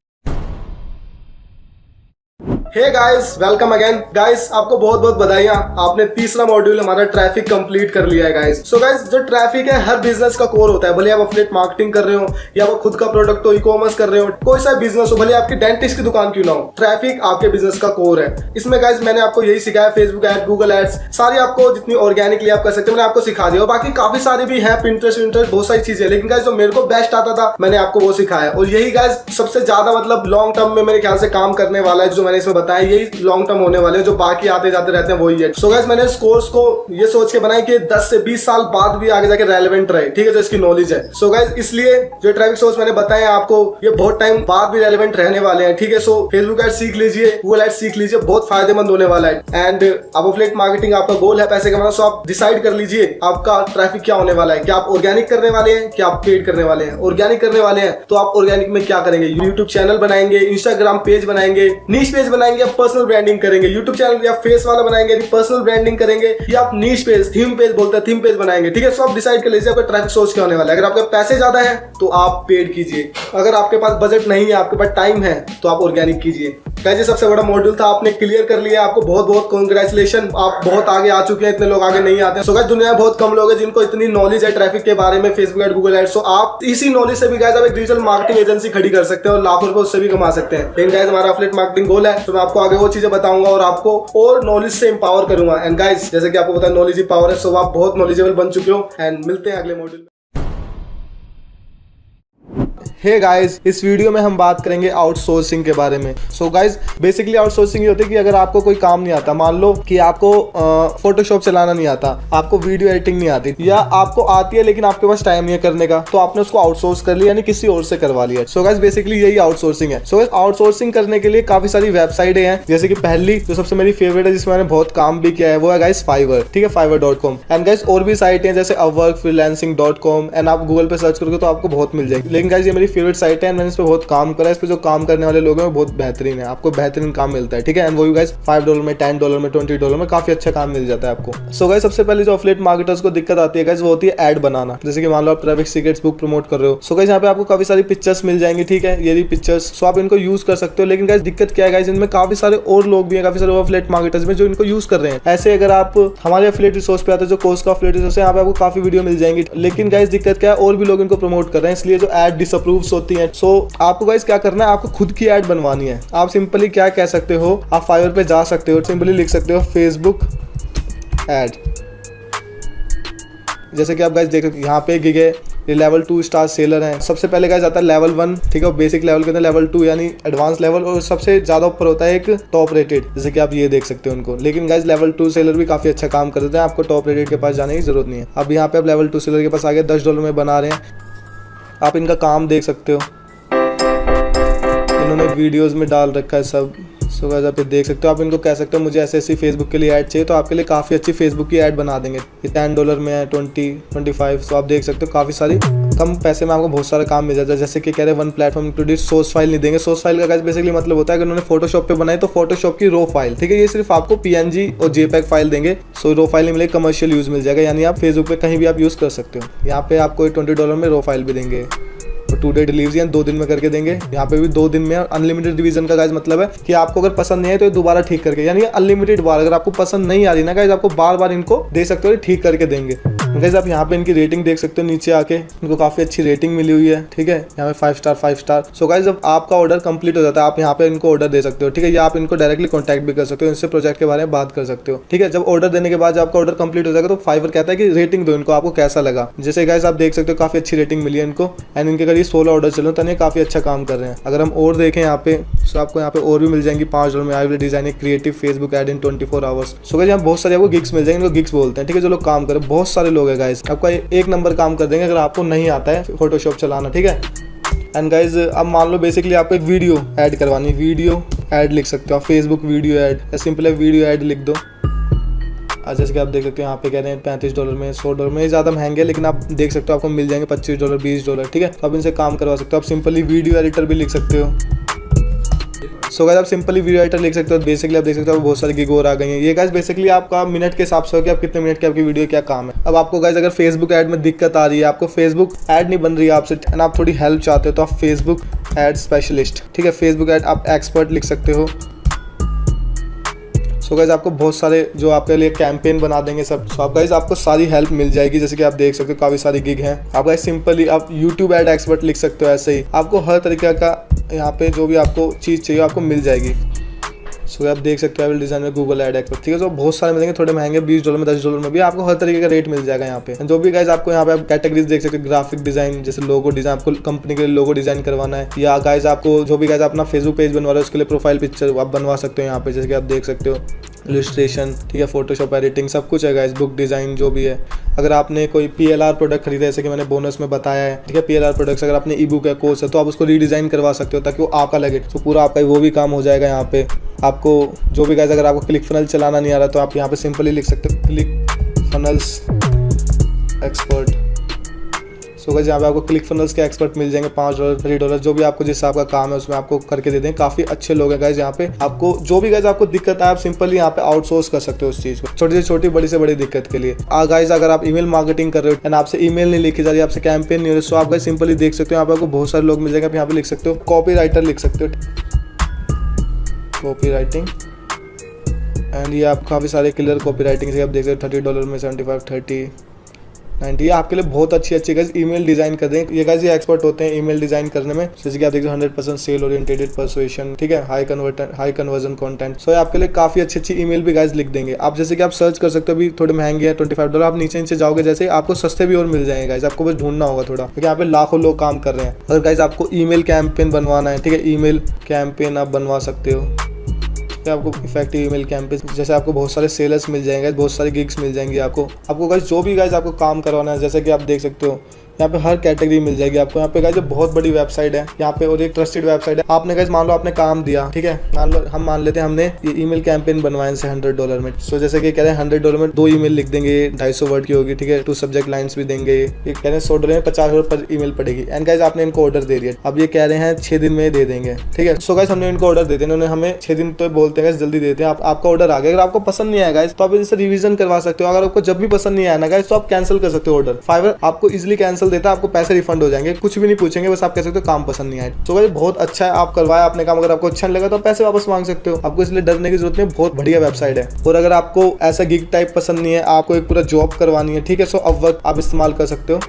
Hey guys, welcome again. Guys आपको बहुत बहुत बधाइयां, आपने तीसरा मॉड्यूल हमारा ट्रैफिक कंप्लीट कर लिया है गाइस। सो गाइस जो ट्रैफिक है हर बिजनेस का कोर होता है, भले आप एफिलिएट मार्केटिंग कर रहे हो या वो खुद का प्रोडक्ट हो, ई-कॉमर्स कर रहे हो, कोई सा बिजनेस हो, भले आपकी डेंटिस्ट की दुकान क्यों ना हो, ट्रैफिक आपके बिजनेस का कोर है। इसमें गाइस मैंने आपको यही सिखाया, फेसबुक एड, गूगल एड्स, सारी आपको जितनी ऑर्गेनिकली आप कर सकते हो मैंने आपको सिखा दिया। बाकी काफी सारी भी है, पिंटरेस्ट बहुत सारी चीजें, लेकिन गाइस जो मेरे को बेस्ट आता था मैंने आपको वो सिखाया, और यही गाइस सबसे ज्यादा मतलब लॉन्ग टर्म में मेरे ख्याल से काम करने वाला है। जो मैंने इसमें बताया यही लॉन्ग टर्म होने वाले हैं, जो बाकी आते जाते रहते हैं वही है। सो गाइस मैंने इस कोर्स को ये सोच के बनाया कि 10 से 20 साल बाद भी आगे जाके रेलेवेंट रहे, ठीक है, जो इसकी नॉलेज है। सो गाइस इसलिए जो ट्रैफिक सोर्स मैंने बताया आपको ये बहुत टाइम बाद भी रेलेवेंट रहने वाले हैं, ठीक है। सो फेसबुक एड सीख लीजिए, गूगल एड सीख लीजिए, बहुत फायदेमंद होने वाला है। एंड आप एफिलिएट मार्केटिंग आपका गोल है पैसे कमाना, सो आप डिसाइड कर लीजिए आपका ट्रैफिक क्या होने वाला है। क्या आप ऑर्गेनिक करने वाले हैं, क्या आप पेड करने वाले हैं। ऑर्गेनिक करने वाले हैं तो आप ऑर्गेनिक में क्या करेंगे, यूट्यूब चैनल बनाएंगे, इंस्टाग्राम पेज बनाएंगे, नीश पेज बनाएंगे, पर्सनल ब्रांडिंग करेंगे, यूट्यूब चैनल या फेस वाला बनाएंगे, पर्सनल ब्रांडिंग करेंगे, या आप नीश पेज, थीम पेज बोलते हैं, थीम पेज बनाएंगे, ठीक है। सो आप डिसाइड कर लीजिए आपका ट्रैफिक सोर्स क्या होने वाला है। अगर आपके पैसे ज्यादा है तो आप पेड कीजिए, अगर आपके पास बजट नहीं है, आपके पास टाइम है तो आप ऑर्गेनिक कीजिए। गाइस सबसे बड़ा मॉड्यूल था, आपने क्लियर कर लिया, आपको बहुत बहुत कांग्रेचुलेशन, आप बहुत आगे आ चुके हैं, इतने लोग आगे नहीं आते हैं। सो गाइस दुनिया में बहुत कम लोग हैं जिनको इतनी नॉलेज है ट्रैफिक के बारे में, फेसबुक एड, गूगल एड। सो आप इसी नॉलेज से भी गाइस आप एक डिजिटल मार्केटिंग एजेंसी खड़ी कर सकते हैं और लाखों रुपए उससे भी कमा सकते हैं। लेकिन गाइस हमारा एफिलिएट मार्केटिंग गोल है, तो मैं आपको आगे वो चीजें बताऊंगा और आपको और नॉलेज से एम्पावर करूंगा। एंड गाइस जैसे कि आपको पता है नॉलेज ही पावर है, सो आप बहुत नॉलेजेबल बन चुके हो। एंड मिलते हैं अगले मॉड्यूल में। हे गाइस इस वीडियो में हम बात करेंगे आउटसोर्सिंग के बारे में। सो गाइस बेसिकली आउटसोर्सिंग ये होती है कि अगर आपको कोई काम नहीं आता, मान लो कि आपको फोटोशॉप चलाना नहीं आता, आपको वीडियो एडिटिंग नहीं आती, या आपको आती है लेकिन आपके पास टाइम नहीं है करने का, तो आपने उसको आउटसोर्स कर लिया, यानी किसी और से करवा लिया। सो गाइस बेसिकली यही आउटसोर्सिंग है। सो आउटसोर्सिंग करने के लिए काफी सारी वेबसाइटें हैं, जैसे कि पहली जो सबसे मेरी फेवरेट है जिसमें मैंने बहुत काम भी किया है वो है गाइस फाइवर, ठीक है, fiverr.com। एंड गाइस और भी साइट है जैसे upwork, freelancing.com, एंड आप गूगल पे सर्च करोगे तो आपको बहुत मिल जाएगी, लेकिन गाइस ये मेरी फेवरेट साइट है, मैंने इस पर बहुत काम करा है। इस पर जो काम करने वाले लोग हैं वो बहुत बेहतरीन है, आपको बेहतरीन काम मिलता है, ठीक है। एंड वो भी गाइस $5 में, $10 में, $20 में काफी अच्छा काम मिल जाता है आपको। सो गाइस सबसे पहले जो एफिलिएट मार्केटर्स को दिक्कत आती है गाइस वो होती है ऐड बनाना। जैसे कि मान लो आप ट्रैफिक सीक्रेट्स बुक प्रमोट कर रहे हो, सो गाइस यहाँ पे आपको काफी सारी पिक्चर्स मिल जाएंगी, ठीक है, ये पिक्चर्स, सो आप इनको यूज कर सकते हो। लेकिन गाइस दिक्कत क्या है गाइस, इनमें काफी सारे और लोग भी हैं, काफी सारे एफिलिएट मार्केटर्स में जो इनको यूज कर रहे हैं। ऐसे अगर आप हमारे एफिलिएट रिसोर्स पे आते हैं, जो कोर्स का एफिलिएट रिसोर्स है, यहाँ पे आपको काफी वीडियो मिल जाएंगी। लेकिन गाइस दिक्कत क्या है, और भी लोग इनको प्रमोट कर रहे हैं, इसलिए जो एड डिसअप्रूव्स होती है। सो आपको गाइस क्या करना है, आपको खुद की एड बनवानी है। आप सिंपली क्या कह सकते हो, आप फाइवर पे जा सकते हो, सिंपली लिख सकते हो फेसबुक एड। जैसे कि आप गाइस देख सकते हो यहाँ पे गिग है, ये लेवल 2 स्टार सेलर हैं। सबसे पहले गाइस आता है लेवल 1, ठीक है, बेसिक लेवल के अंदर लेवल 2 यानी एडवांस लेवल, और सबसे ज्यादा ऊपर होता है एक टॉप रेटेड, जैसे कि आप ये देख सकते हो उनको। लेकिन गाइस लेवल 2 सेलर भी काफी अच्छा काम करते हैं, आपको टॉप रेटेड के पास जाने की जरूरत नहीं है। अब यहाँ पे आप लेवल 2 सेलर के पास आगे $10 में बना रहे हैं, आप इनका काम देख सकते हो, इन्होंने वीडियोज में डाल रखा है सब। सो गाइस आप देख सकते हो, आप इनको कह सकते हो मुझे ऐसी फेसबुक के लिए ऐड चाहिए, तो आपके लिए काफ़ी अच्छी फेसबुक की ऐड बना देंगे। ये $10 में है, 20, 25। सो आप देख सकते हो काफ़ी सारी कम पैसे में आपको बहुत सारा काम मिल जाता है। जैसे कि कह रहे हैं 1 प्लेटफॉर्म इंक्लूडेड, सोर्स फाइल नहीं देंगे। सोर्स फाइल का गाइस बेसिकली मतलब होता है कि उन्होंने फोटोशॉप पे बनाई तो फोटोशॉप की रो फाइल, ठीक है, ये सिर्फ आपको PNG और JPEG फाइल देंगे। सो रो फाइल नहीं मिलेगी, कमर्शियल यूज मिल जाएगा, यानी आप फेसबुक पे कहीं भी आप यूज कर सकते हो। यहाँ पे आपको $20 में रो फाइल भी देंगे, 2 डे डिलीवरी है, 2 दिन में करके देंगे। यहाँ पे भी 2 दिन में। अनलिमिटेड रिवीजन का गाइस मतलब है कि आपको अगर पसंद नहीं है तो ये दोबारा ठीक करके, यानी अनलिमिटेड बार, अगर आपको पसंद नहीं आ रही ना गाइस, आपको बार बार इनको दे सकते हो, ठीक करके देंगे। गाइस आप यहाँ पे इनकी रेटिंग देख सकते हो, नीचे आके इनको काफी अच्छी रेटिंग मिली हुई है, ठीक है, यहाँ पे 5 स्टार 5 स्टार। सो गाइस जब आपका ऑर्डर कंप्लीट हो जाता है, आप यहाँ पे इनको ऑर्डर दे सकते हो, ठीक है, या आप इनको डायरेक्टली कॉन्टैक्ट भी कर सकते हो, इनसे प्रोजेक्ट के बारे में बात कर सकते हो, ठीक है। जब ऑर्डर देने के बाद जब आपका ऑर्डर कंप्लीट हो जाएगा तो फाइवर कहता है कि रेटिंग दो इनको, आपको कैसा लगा। जैसे गाइस आप देख सकते हो काफी अच्छी रेटिंग मिली है इनको, एंड इनके करीब 16 ऑर्डर चल रहे हैं, काफी अच्छा काम कर रहे हैं। अगर हम और देखें यहाँ पे, सो आपको यहाँ पे और भी मिल जाएंगी $5 में। I will design a creative Facebook ad in 24 hours. So guys यहाँ बहुत सारे आपको गिग्स मिल जाएंगे, इनको गिग्स बोलते हैं, ठीक है, जो लोग काम कर रहे हैं, बहुत सारे लोग हैं गाइस, आपका एक नंबर काम कर देंगे अगर आपको नहीं आता है फोटोशॉप चलाना, ठीक है। एंड गाइज अब मान लो बेसिकली आपको एक वीडियो ऐड करवानी, वीडियो ऐड लिख सकते हो आप, फेसबुक वीडियो ऐड, या सिंपल है वीडियो ऐड लिख दो। जैसे कि आप देख सकते हो यहाँ पे कह रहे हैं $35 में, $100 में, ज़्यादा महंगे हैं, लेकिन आप देख सकते हो आपको मिल जाएंगे $25, $20, ठीक है। तो आप इनसे काम करवा सकते हो। आप सिंपली वीडियो एडिटर भी लिख सकते हो। सो गाइस आप सिंपली वीडियो एडिटर लिख सकते हो। बेसिकली आप देख सकते हो बहुत सारी गिग और आ गई हैं। ये गाइस बेसिकली आपका मिनट के हिसाब से हो कि आप कितने मिनट की आपकी वीडियो क्या काम है। अब आपको गाइस अगर फेसबुक ऐड में दिक्कत आ रही है, आपको फेसबुक ऐड नहीं बन रही है आपसे, एंड आप थोड़ी हेल्प चाहते हो, तो आप फेसबुक ऐड स्पेशलिस्ट, ठीक है, फेसबुक ऐड आप एक्सपर्ट लिख सकते हो। सो गाइस आपको बहुत सारे जो आपके लिए कैंपेन बना देंगे सब। सो आप गाइस आपको सारी हेल्प मिल जाएगी। जैसे कि आप देख सकते हो काफ़ी सारी गिग हैं। आप गाइस सिंपली आप यूट्यूब ऐड एक्सपर्ट लिख सकते हो। ऐसे ही आपको हर तरीके का यहाँ पे जो भी आपको चीज़ चाहिए आपको मिल जाएगी। सो आप देख सकते हो एविल डिजाइन में गूगल ऐड एक्सपर्ट, ठीक है। तो बहुत सारे मिलेंगे, थोड़े महंगे $20 में, $10 में भी आपको हर तरीके का रेट मिल जाएगा यहाँ पे। जो भी गाइस आपको यहाँ पे आप कैटेगरीज देख सकते हो, ग्राफिक डिजाइन, जैसे लोगो डिजाइन, आपको कंपनी के लिए लोगो डिजाइन करवाना है, या गाइस आपको जो भी गाइस अपना फेसबुक पेज बनवा रहे हो उसके लिए प्रोफाइल पिक्चर आप बनवा सकते हो यहाँ पे। जैसे कि आप देख सकते हो इलस्ट्रेशन, ठीक है, फोटोशॉप एडिटिंग, सब कुछ है गाइस, बुक डिज़ाइन जो भी है। अगर आपने कोई PLR प्रोडक्ट खरीदा है, जैसे कि मैंने बोनस में बताया है, ठीक है, PLR प्रोडक्ट्स, अगर आपने ई बुक है, कोर्स है, तो आप उसको रीडिज़ाइन करवा सकते हो ताकि वो आपका लगे, तो पूरा आपका वो भी काम हो जाएगा यहाँ पे। आपको जो भी गाइस अगर आपको क्लिक फनल चलाना नहीं आ रहा तो आप यहाँ पे सिंपली लिख सकते हो click funnels expert. So guys यहाँ पे आपको क्लिक फनल्स के एक्सपर्ट मिल जाएंगे, $5, $3, जो भी आपको जिस हिसाब का काम है उसमें आपको करके दे दें। काफी अच्छे लोग हैं गाइस यहाँ पे। आपको जो भी गाइस आपको दिक्कत है आप सिंपली यहाँ पे आउटसोर्स कर सकते हो उस चीज को, छोटी से छोटी बड़ी से बड़ी दिक्कत के लिए। गाइस अगर आप ईमेल मार्केटिंग कर रहे हो एंड आपसे ईमेल नहीं लिखी जा रही, आपसे कैंपेन नहीं हो रही, सो आप गाइस सिंपली देख सकते हो यहाँ पे आपको बहुत सारे लोग मिल जाएंगे। आप यहाँ पे लिख सकते हो कॉपी राइटर लिख सकते हो, कॉपी राइटिंग, एंड ये आप काफ़ी सारे क्लियर कॉपी राइटिंग से आप देख सकते हो $30 में, 75, 30, 90। ये आपके लिए बहुत अच्छी गाइस ईमेल डिजाइन कर देंगे। ये गाइस ये एक्सपर्ट होते हैं ईमेल डिजाइन करने में। जैसे कि आप देखते हो 100% सेल ओरिएंटेड परसुएशन, ठीक है, हाई कन्वर्जन कंटेंट। सो आपके लिए काफी अच्छी ईमेल भी गाइस लिख देंगे। आप जैसे कि आप सर्च कर सकते हो, अभी थोड़े महंगे हैं $25, आप नीचे जाओगे जैसे आपको सस्ते भी और मिल जाएंगे गाइस। आपको बस ढूंढना होगा थोड़ा, क्योंकि यहाँ पे लाखों लोग काम कर रहे हैं। अगर गाइस आपको ईमेल कैंपेन बनवाना है, ठीक है, ईमेल कैंपेन आप बनवा सकते हो, आपको इफेक्टिव ईमेल कैंपेन, जैसे आपको बहुत सारे सेलर्स मिल जाएंगे, बहुत सारी गिग्स मिल जाएंगी आपको गाइस। जो भी गाइस आपको काम करवाना है, जैसे कि आप देख सकते हो यहाँ पे हर कैटेगरी मिल जाएगी आपको। यहाँ पे गाइस बहुत बड़ी वेबसाइट है यहाँ पे और एक ट्रस्टेड वेबसाइट है। आपने गाइस मान लो आपने काम दिया, ठीक है, मान लेते हैं हमने ये ईमेल कैंपेन बनवाए इनसे $100 में। सो जैसे कि कह रहे हैं $100 में 2 ईमेल लिख देंगे, 250 वर्ड की होगी, ठीक है, 2 सब्जेक्ट लाइन्स भी देंगे। ये कह रहे हैं $100 में $50 पर ईमेल पड़ेगी। एंड गाइस आपने इनको ऑर्डर दे दिया, अब ये कह रहे हैं 6 दिन में दे देंगे, ठीक है। सो गाइस हमने इनको ऑर्डर दे दिया, इन्होंने हमें 6 दिन तो बोलते हैं जल्दी देते हैं। आपका ऑर्डर आ गया, अगर आपको पसंद नहीं आएगा तो आप इसे रिवीजन करवा सकते हो। अगर आपको जब भी पसंद नहीं आया ना गाइस तो आप कैंसिल कर सकते हो ऑर्डर। फाइवर आपको इजीली कैंसिल देता है, आपको पैसे रिफंड हो जाएंगे, कुछ भी नहीं पूछेंगे, बस आप कह सकते हो काम पसंद नहीं आया। तो गाइस बहुत अच्छा है, आप करवाया आपने काम, अगर आपको अच्छा नहीं लगा तो पैसे वापस मांग सकते हो, आपको इसलिए डरने की जरूरत नहीं, बहुत बढ़िया वेबसाइट है। और अगर आपको ऐसा गिग टाइप पसंद नहीं है, आपको एक पूरा जॉब करवानी है, ठीक है, सो अपवर्क आप इस्तेमाल कर सकते हो।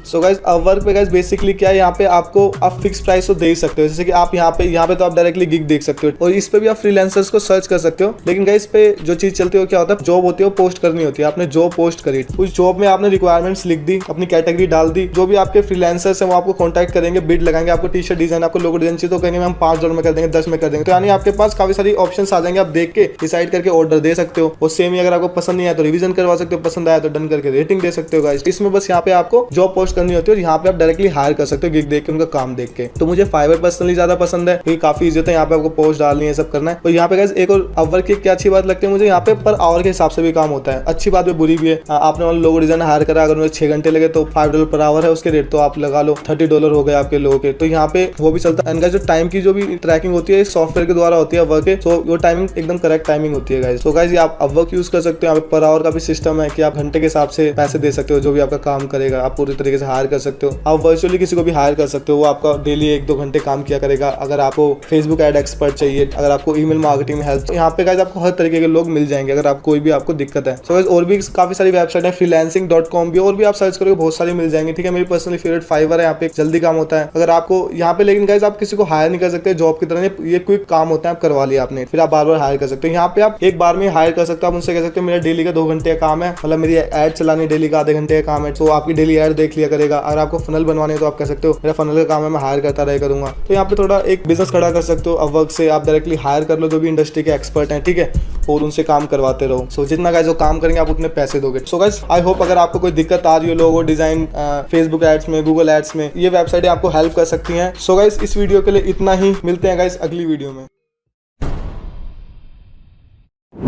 सो गाइस अपवर्क पे गाइस बेसिकली क्या है, यहाँ पे आपको आप फिक्स प्राइस तो दे ही सकते हो, जैसे कि आप यहाँ पे तो आप डायरेक्टली गिग देख सकते हो और इस पे भी आप फ्रीलांसर्स को सर्च कर सकते हो। लेकिन गाइस पे जो चीज चलती है वो क्या होता है, जॉब होती है वो पोस्ट करनी होती है। आपने जॉब पोस्ट करी, उस जॉब में आपने रिक्वायरमेंट्स लिख दी, अपनी कैटेगरी डाल दी, जो भी आपके फ्रीलांसर्स हैं वो आपको कॉन्टैक्ट करेंगे, बिड लगाएंगे, आपको टी शर्ट डिजाइन, आपको लोगो डिजाइन चाहिए तो कहेंगे हम $5 में कर देंगे, 10 में कर देंगे। तो यानी आपके पास काफी सारी ऑप्शन आ जाएंगे, आप देख के डिसाइड करके ऑर्डर दे सकते हो। और सेम ही अगर आपको पसंद नहीं आया तो रिवीजन करवा सकते हो, पसंद आया तो डन करके रेटिंग दे सकते हो गाइस। इसमें बस यहाँ पे आपको जॉब पोस्ट करनी होती है और यहाँ पे डायरेक्टली हायर कर सकते हो गिग देख के, उनका काम देख के। तो मुझे फाइवर पर्सनली ज्यादा पसंद है क्योंकि काफी इजी होता है, यहाँ पे आपको पोस्ट डालनी है, सब करना है। और यहाँ पे गाइस एक और अपवर्क की क्या अच्छी बात लगती है मुझे, यहाँ पे पर आवर के हिसाब से भी काम होता है। अच्छी बात भी बुरी भी है। आपने मान लो लोगो डिजाइन हायर करा, अगर मुझे 6 घंटे लगे तो $5 पर आवर है उसके रेट, तो आप लगा लो $30 हो गए आपके लोगों के, तो यहाँ पे वो भी चलता है। एंड गाइस जो टाइम की जो भी ट्रैकिंग होती है सॉफ्टवेयर के द्वारा होती है अपवर्क के, तो वो टाइमिंग एकदम करेक्ट टाइमिंग होती है गाइस। तो गाइस ये आप अपवर्क यूज कर सकते हो, यहाँ पे पर आवर का भी सिस्टम है कि आप घंटे के हिसाब से पैसे दे सकते हो, जो भी आपका काम करेगा आप पूरी तरीके से हायर कर सकते हो। आप वर्चुअली किसी को भी हायर कर सकते हो, वो आपका डेली 1-2 घंटे काम किया करेगा। अगर आपको फेसबुक एड एक्सपर्ट चाहिए, अगर आपको ईमेल मार्केटिंग में हेल्प, यहाँ पे गाइस आपको हर तरीके के लोग मिल जाएंगे अगर आप कोई भी आपको दिक्कत है। सो गाइस और भी काफी सारी वेबसाइट है, freelancing.com भी, और भी आप सर्च करोगे बहुत सारी मिल जाएंगी, ठीक है। मेरी पर्सनली फेवरेट फाइवर है, यहाँ पे जल्दी काम होता है अगर आपको यहाँ पे। लेकिन गाइस आप किसी को हायर नहीं कर सकते जॉब की तरह, ये क्विक काम होता है, आप करवा लिया आपने, फिर आप बार बार हायर कर सकते हो। यहाँ पे आप एक बार में हायर कर सकते हो, आप उनसे कह सकते हो मेरा डेली का 2 घंटे का काम है, मतलब मेरी एड चलानी डेली का आधे घंटे का काम है, तो आपकी डेली एड देख लिया करेगा। अगर आपको फनल बनवाने तो आप कह सकते हो मेरा फनल का काम है, मैं हायर करता रह करूंगा। तो यहाँ पे थोड़ा एक बिजनेस खड़ा कर सकते हो अपवर्क से, आप डायरेक्टली हायर कर लो जो भी इंडस्ट्री के एक्सपर्ट हैं, ठीक है, और उनसे काम करवाते रहो। सो जितना गाइस वो काम करेंगे आप उतने पैसे दोगे। सो गाइस आई होप अगर आपको कोई दिक्कत आ रही हो लोगो डिजाइन फेसबुक एड्स में, गूगल एड्स में, ये वेबसाइटें आपको हेल्प कर सकती हैं। सो गाइस इस वीडियो के लिए इतना ही, मिलते हैं गाइस अगली वीडियो में।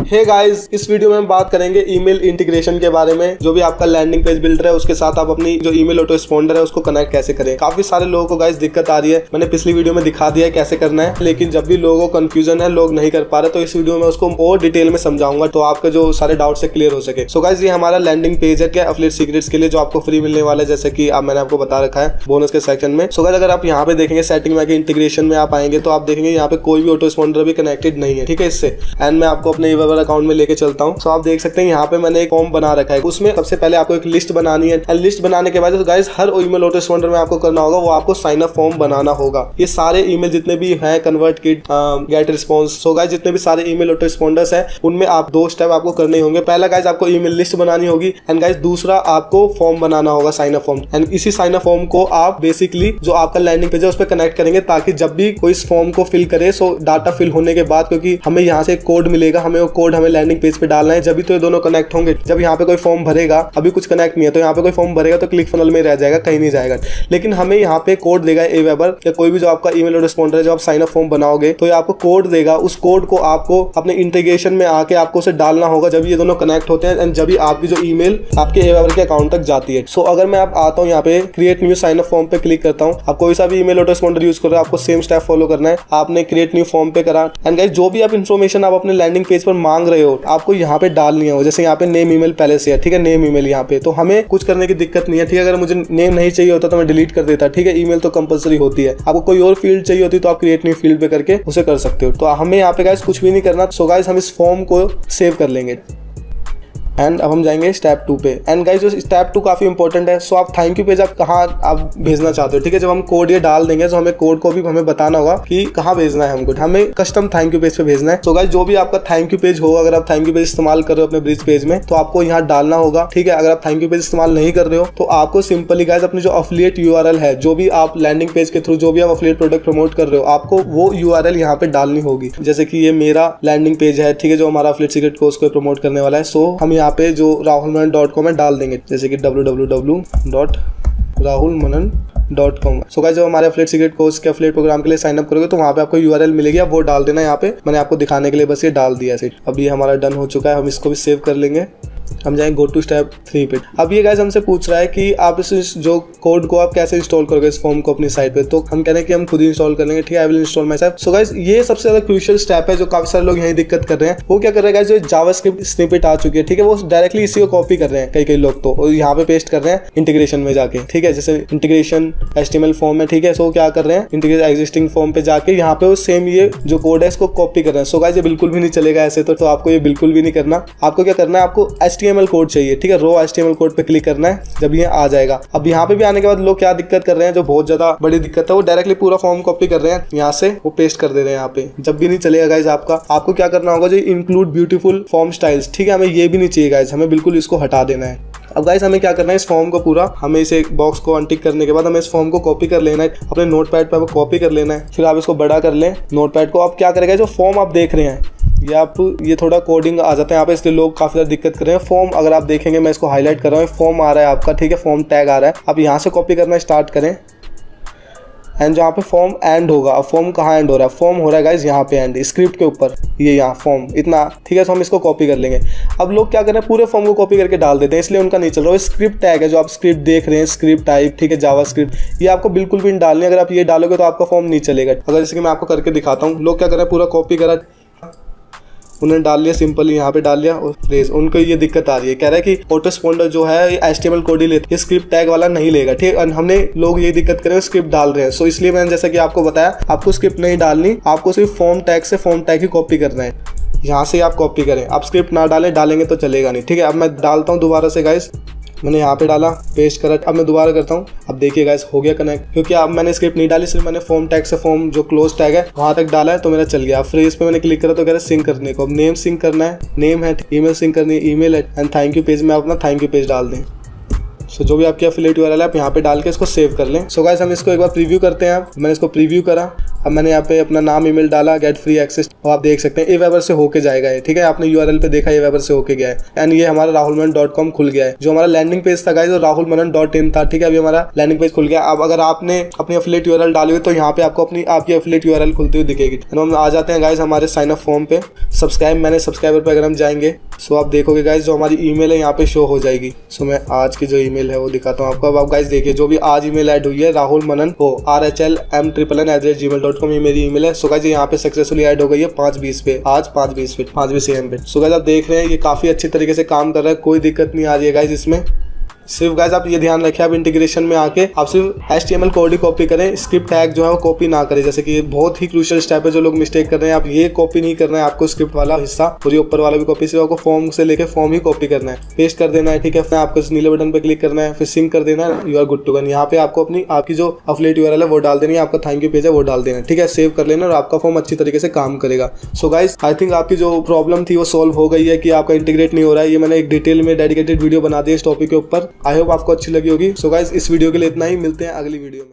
हे गाइस इस वीडियो में हम बात करेंगे ईमेल इंटीग्रेशन के बारे में। जो भी आपका लैंडिंग पेज बिल्डर है उसके साथ आप अपनी जो ईमेल ऑटो रिस्पॉन्डर है उसको कनेक्ट कैसे करें। काफी सारे लोगों को गाइस दिक्कत आ रही है, मैंने पिछली वीडियो में दिखा दिया है कैसे करना है, लेकिन जब भी लोगों को कंफ्यूजन है, लोग नहीं कर पा रहे, तो इस वीडियो में उसको और डिटेल में समझाऊंगा तो आपके जो सारे डाउट से क्लियर हो सके। सो गाइस ये हमारा लैंडिंग पेज है क्या एफिलिएट सीक्रेट्स के लिए, जो आपको फ्री मिलने वाला है, जैसे कि अब मैंने आपको बता रखा है बोनस के सेक्शन में। सो गाइस अगर आप यहाँ पे देखेंगे सेटिंग में इंटीग्रेशन में आप आएंगे तो आप देखेंगे यहाँ पे कोई भी ऑटो रिस्पॉन्डर भी कनेक्टेड नहीं है, ठीक है इससे। एंड मैं आपको अपने वेबर अकाउंट में लेके चलता हूँ। सो आप देख सकते हैं यहाँ पे मैंने एक फॉर्म बना रखा है, उसमें सबसे पहले आपको एक लिस्ट बनानी है। लिस्ट बनाने के बाद गाइस हर ईमेल ऑटो रिस्पॉन्डर में आपको करना होगा, वो आपको साइन अप फॉर्म बनाना होगा। ये सारे ईमेल जितने भी हैं, ConvertKit, GetResponse, so guys जितने भी सारे ईमेल ऑटो रिस्पॉन्डर्स हैं उनमें आप 2 स्टेप आपको करने होंगे। पहला गाइस आपको ईमेल लिस्ट बनानी होगी, एंड गाइस दूसरा आपको फॉर्म बनाना होगा, साइन अप फॉर्म। एंड इसी साइन अप फॉर्म को आप बेसिकली जो आपका लैंडिंग पेज है उस पर कनेक्ट करेंगे, ताकि जब भी कोई इस फॉर्म को फिल करे, सो डाटा फिल होने के बाद, क्योंकि हमें यहाँ से कोड मिलेगा, हमें वो कोड हमें लैंडिंग पेज पे डालना है, जब भी तो ये दोनों कनेक्ट होंगे। जब यहाँ पे कोई फॉर्म भरेगा, अभी कुछ कनेक्ट नहीं है, तो यहाँ पे कोई फॉर्म भरेगा तो क्लिक फनल में रह जाएगा, कहीं नहीं जाएगा। लेकिन हमें यहाँ पे कोड देगा एवेबर या कोई भी जो आपका ईमेल रिस्पॉन्डर है, जो आप साइन अप फॉर्म बनाओगे तो ये आपको कोड देगा। उस कोड को आपको अपने इंटीग्रेशन में आके आपको उसे डालना होगा जब ये दोनों कनेक्ट होते हैं, एंड जब भी आपकी जो ईमेल आपके एवेबर के अकाउंट तक जाती है। सो अगर मैं आप आता हूँ यहाँ पे create new sign up form पे क्लिक करता हूँ, आप कोई सा भी ईमेल ऑटो रिस्पॉन्डर यूज कर रहे हो, आपको सेम स्टेप फॉलो करना है। आपने क्रिएट न्यू फॉर्म पे करा, एंड गाइस जो भी आप इन्फॉर्मेशन आप अपने लैंडिंग पेज पर मांग रहे हो आपको यहाँ पे डालनी है। जैसे यहाँ पे नेम ईमेल पहले से है, ठीक है, नेम ईमेल यहाँ पे, तो हमें कुछ करने की दिक्कत नहीं है, ठीक है। अगर मुझे नेम नहीं चाहिए होता तो मैं डिलीट कर देता, ठीक है। ईमेल तो कंपलसरी होती है। आपको कोई और फील्ड चाहिए होती तो आप क्रिएट न्यू फील्ड पे करके उसे कर सकते हो। तो हमें यहाँ पे गाइस कुछ भी नहीं करना। सो गाइस हम इस फॉर्म को सेव कर लेंगे, एंड अब हम जाएंगे स्टेप 2 पे। एंड गाइस जो स्टेप 2 काफी इंपॉर्टेंट है। सो आप थैंक यू पेज आप कहाँ आप भेजना चाहते हो, ठीक है। जब हम कोड ये डाल देंगे तो हमें कोड को भी हमें बताना होगा कि कहाँ भेजना है हमको, हमें कस्टम थैंक यू पेज पे भेजना है। सो गाइस जो भी आपका थैंक यू पेज होगा, अगर आप थैंक यू पेज इस्तेमाल कर रहे हो अपने ब्रिज पेज में, तो आपको यहाँ डालना होगा, ठीक है। अगर आप थैंक यू पेज इस्तेमाल नहीं कर रहे हो तो आपको सिंपली गाइस अपनी जो अफिलिएट यूआरएल है, जो भी आप लैंडिंग पेज के थ्रू जो भी आप अफिलिएट प्रोडक्ट प्रमोट कर रहे हो, आपको वो यूआरएल यहाँ पे डालनी होगी। जैसे कि ये मेरा लैंडिंग पेज है, ठीक है, जो हमारा अफिलिएट सीक्रेट कोर्स को प्रमोट करने वाला है। सो हम यहाँ पे जो rahulmenon.com में डाल देंगे, जैसे कि www.rahulmenon.com rahulmanan.com। सो गाइस जब हमारे एफिलिएट सीक्रेट कोर्स के एफिलिएट प्रोग्राम के लिए साइन अप करोगे तो वहाँ पे आपको यूआरएल मिलेगी, आप वो डाल देना। यहाँ पे मैंने आपको दिखाने के लिए बस ये डाल दिया है। अब ये हमारा डन हो चुका है, हम इसको भी सेव कर लेंगे। हम जाएंगे गो टू स्टेप 3 पे। अब ये गाइस हमसे पूछ रहा है कि आप इस जो कोड को आप कैसे इंस्टॉल करोगे इस फॉर्म को अपनी साइट पे। तो हम कह रहे हैं कि हम खुद ही इंस्टॉल कर लेंगे। ठीक है, I will install my self. So guys ये सबसे ज्यादा क्रूशियल स्टेप है जो काफी सारे लोग यही दिक्कत कर रहे हैं। वो क्या कर रहे हैं गाइस, जो जावास्क्रिप्ट स्निपेट आ चुकी है, ठीक है, वो डायरेक्टली इसी को कॉपी कर रहे हैं कई लोग तो, और यहाँ पे पेस्ट कर रहे हैं इंटीग्रेशन में जाके। ठीक है, जैसे इंटीग्रेशन HTML फॉर्म है, ठीक है, सो क्या कर रहे हैं इंटीग्रेशन एग्जिस्टिंग फॉर्म पे जाके यहाँ पे वो सेम ये जो कोड है इसको कॉपी कर रहे हैं। सो गाइस ये बिल्कुल भी नहीं चलेगा ऐसे तो आपको ये बिल्कुल भी नहीं करना। आपको क्या करना है, आपको HTML कोड चाहिए। ठीक है, रो HTML कोड पे क्लिक करना है, जब ये आ जाएगा। अब यहाँ पे भी आने के बाद लोग क्या दिक्कत कर रहे हैं, जो बहुत ज्यादा बड़ी दिक्कत है, वो डायरेक्टली पूरा फॉर्म कॉपी कर रहे हैं, यहाँ से वो पेस्ट कर दे रहे हैं यहाँ पे। जब भी नहीं चलेगा गाइज आपको क्या करना होगा, जो इंक्लूड ब्यूटीफुल फॉर्म स्टाइल्स, ठीक है, हमें ये भी नहीं चाहिए गाइज, हमें बिल्कुल इसको हटा देना है। अब गाइस हमें क्या करना है, इस फॉर्म को पूरा हमें इसे बॉक्स को अनटिक करने के बाद हमें इस फॉर्म को कॉपी कर लेना है, अपने नोटपैड पे कॉपी कर लेना है। फिर आप इसको बड़ा कर लें नोटपैड को। आप क्या करेगा, जो फॉर्म आप देख रहे हैं ये थोड़ा कोडिंग आ जाता है यहाँ पे, इसलिए लोग काफी ज्यादा दिक्कत कर रहे हैं। फॉर्म अगर आप देखेंगे, मैं इसको हाईलाइट कर रहा हूँ, फॉर्म आ रहा है आपका, ठीक है, फॉर्म टैग आ रहा है। आप यहाँ से कॉपी करना स्टार्ट करें एंड जहाँ पे फॉर्म एंड होगा, अब फॉर्म कहाँ एंड हो रहा है, फॉर्म हो रहा है गाइज यहाँ पे एंड, स्क्रिप्ट के ऊपर, ये यहाँ फॉर्म इतना, ठीक है। तो हम इसको कॉपी कर लेंगे। अब लोग क्या कर रहे हैं, पूरे फॉर्म को कॉपी करके डाल देते हैं, इसलिए उनका नहीं चल रहा है। स्क्रिप्ट टैग है जो आप स्क्रिप्ट देख रहे हैं, स्क्रिप्ट टाइप, ठीक है, जावास्क्रिप्ट, ये आपको बिल्कुल भी नहीं डालनी। अगर आप ये डालोगे तो आपका फॉर्म नहीं चलेगा। अगर जैसे कि मैं आपको करके दिखाता हूँ, लोग क्या कर रहे हैं, पूरा कॉपी करा, उन्होंने डाल लिया, सिंपली यहाँ पे डाल लिया और फ्रेज, उनको ये दिक्कत आ रही है, कह रहा है कि ऑटो रिस्पॉन्डर जो है HTML कोड ही लेते, ये स्क्रिप्ट टैग वाला नहीं लेगा। ठीक है, हमने लोग ये दिक्कत कर रहे हैं, स्क्रिप्ट डाल रहे हैं। सो इसलिए मैंने जैसा कि आपको बताया, आपको स्क्रिप्ट नहीं डालनी, आपको सिर्फ फॉर्म टैग से फॉर्म टैग ही कॉपी करना है। यहाँ से आप कॉपी करें, आप स्क्रिप्ट ना डालेंगे तो चलेगा नहीं। ठीक है, अब मैं डालता हूँ दोबारा से गाइस, मैंने यहाँ पे डाला, पेस्ट करा, अब मैं दोबारा करता हूँ। अब देखिए गाइस हो गया कनेक्ट, क्योंकि अब मैंने स्क्रिप्ट नहीं डाली, सिर्फ मैंने फॉर्म टैग से फॉर्म जो क्लोज टैग है वहाँ तक डाला है, तो मेरा चल गया। फ्रेज पे मैंने क्लिक करा तो कह रहा है सिंक करने को। अब नेम सिंक करना है, नेम है, ईमेल सिंक करनी है, ईमेल है, एंड थैंक यू पेज में आप अपना थैंक यू पेज डाल दें। सो जो भी आपकी एफिलिएट यूआरएल है आप यहाँ पे डाल के इसको सेव कर लें। सो गाइस हम इसको एक बार प्रीव्यू करते हैं। मैंने इसको प्रीव्यू करा, अब मैंने यहाँ पे अपना नाम ईमेल डाला, गेट फ्री एक्सेस, और आप देख सकते हैं एवेबर से होके जाएगा ये। ठीक है, आपने यूआरएल पे देखा एवेबर से होके गया है, एंड ये हमारा rahulmanan.com खुल गया है। जो हमारा लैंडिंग पेज था गाइस वो rahulmanan.in था। ठीक है, अभी हमारा लैंडिंग पेज खुल गया। अब अगर आपने अपनी एफिलिएट यूआरएल डाली हुई तो यहाँ पे आपको आपकी एफिलिएट यूआरएल खुलती हुई दिखेगी। हम आ जाते हैं गाइस हमारे साइन अप फॉर्म पे, सब्सक्राइबर पे अगर हम जाएंगे, सो आप देखोगे गाइस जो हमारी ईमेल है यहाँ पे शो हो जाएगी। सो मैं आज की जो ईमेल है वो दिखाता हूँ आपको। अब आप गाइस देखिए, जो भी आज ईमेल ऐड हुई है rahulmanan RHLM999@gmail.com, ये मेरी ईमेल है। सो गाइस यहाँ पे सक्सेसफुली ऐड हो गई है 5:20 पे, आज 5:20 AM पे। सो गाइस आप देख रहे हैं ये काफी अच्छी तरीके से काम कर रहा है, कोई दिक्कत नहीं आ रही है गाइस इसमें। सिर्फ गाइस आप ये ध्यान रखें, आप इंटीग्रेशन में आके आप सिर्फ HTML कोड ही कॉपी करें, स्क्रिप्ट टैग जो है वो कॉपी ना करें। जैसे कि ये बहुत ही क्रूशियल स्टेप है जो लोग मिस्टेक कर रहे हैं। आप ये कॉपी नहीं करना है, आपको स्क्रिप्ट वाला हिस्सा और ये ऊपर वाला भी कॉपी, सिर्फ आपको फॉर्म से लेके फॉर्म ही कॉपी करना है, पेस्ट कर देना है। ठीक है, फिर आपको इस नीले बटन पे क्लिक करना है, फिर सिंक कर देना है, you are good to go. यहाँ पे आपको आपकी जो एफिलिएट यूआरएल है वो डाल देनी है, आपका थैंक यू पेज है वो डाल देना है। ठीक है, सेव कर लेना और आपका फॉर्म अच्छी तरीके से काम करेगा। सो गाइस आई थिंक आपकी जो प्रॉब्लम थी वो सॉल्व हो गई है कि आपका इंटीग्रेट नहीं हो रहा है। ये मैंने एक डिटेल में डेडिकेटेड वीडियो बना दी इस टॉपिक के ऊपर। आई होप आपको अच्छी लगी होगी। सो गाइस इस वीडियो के लिए इतना ही, मिलते हैं अगली वीडियो में।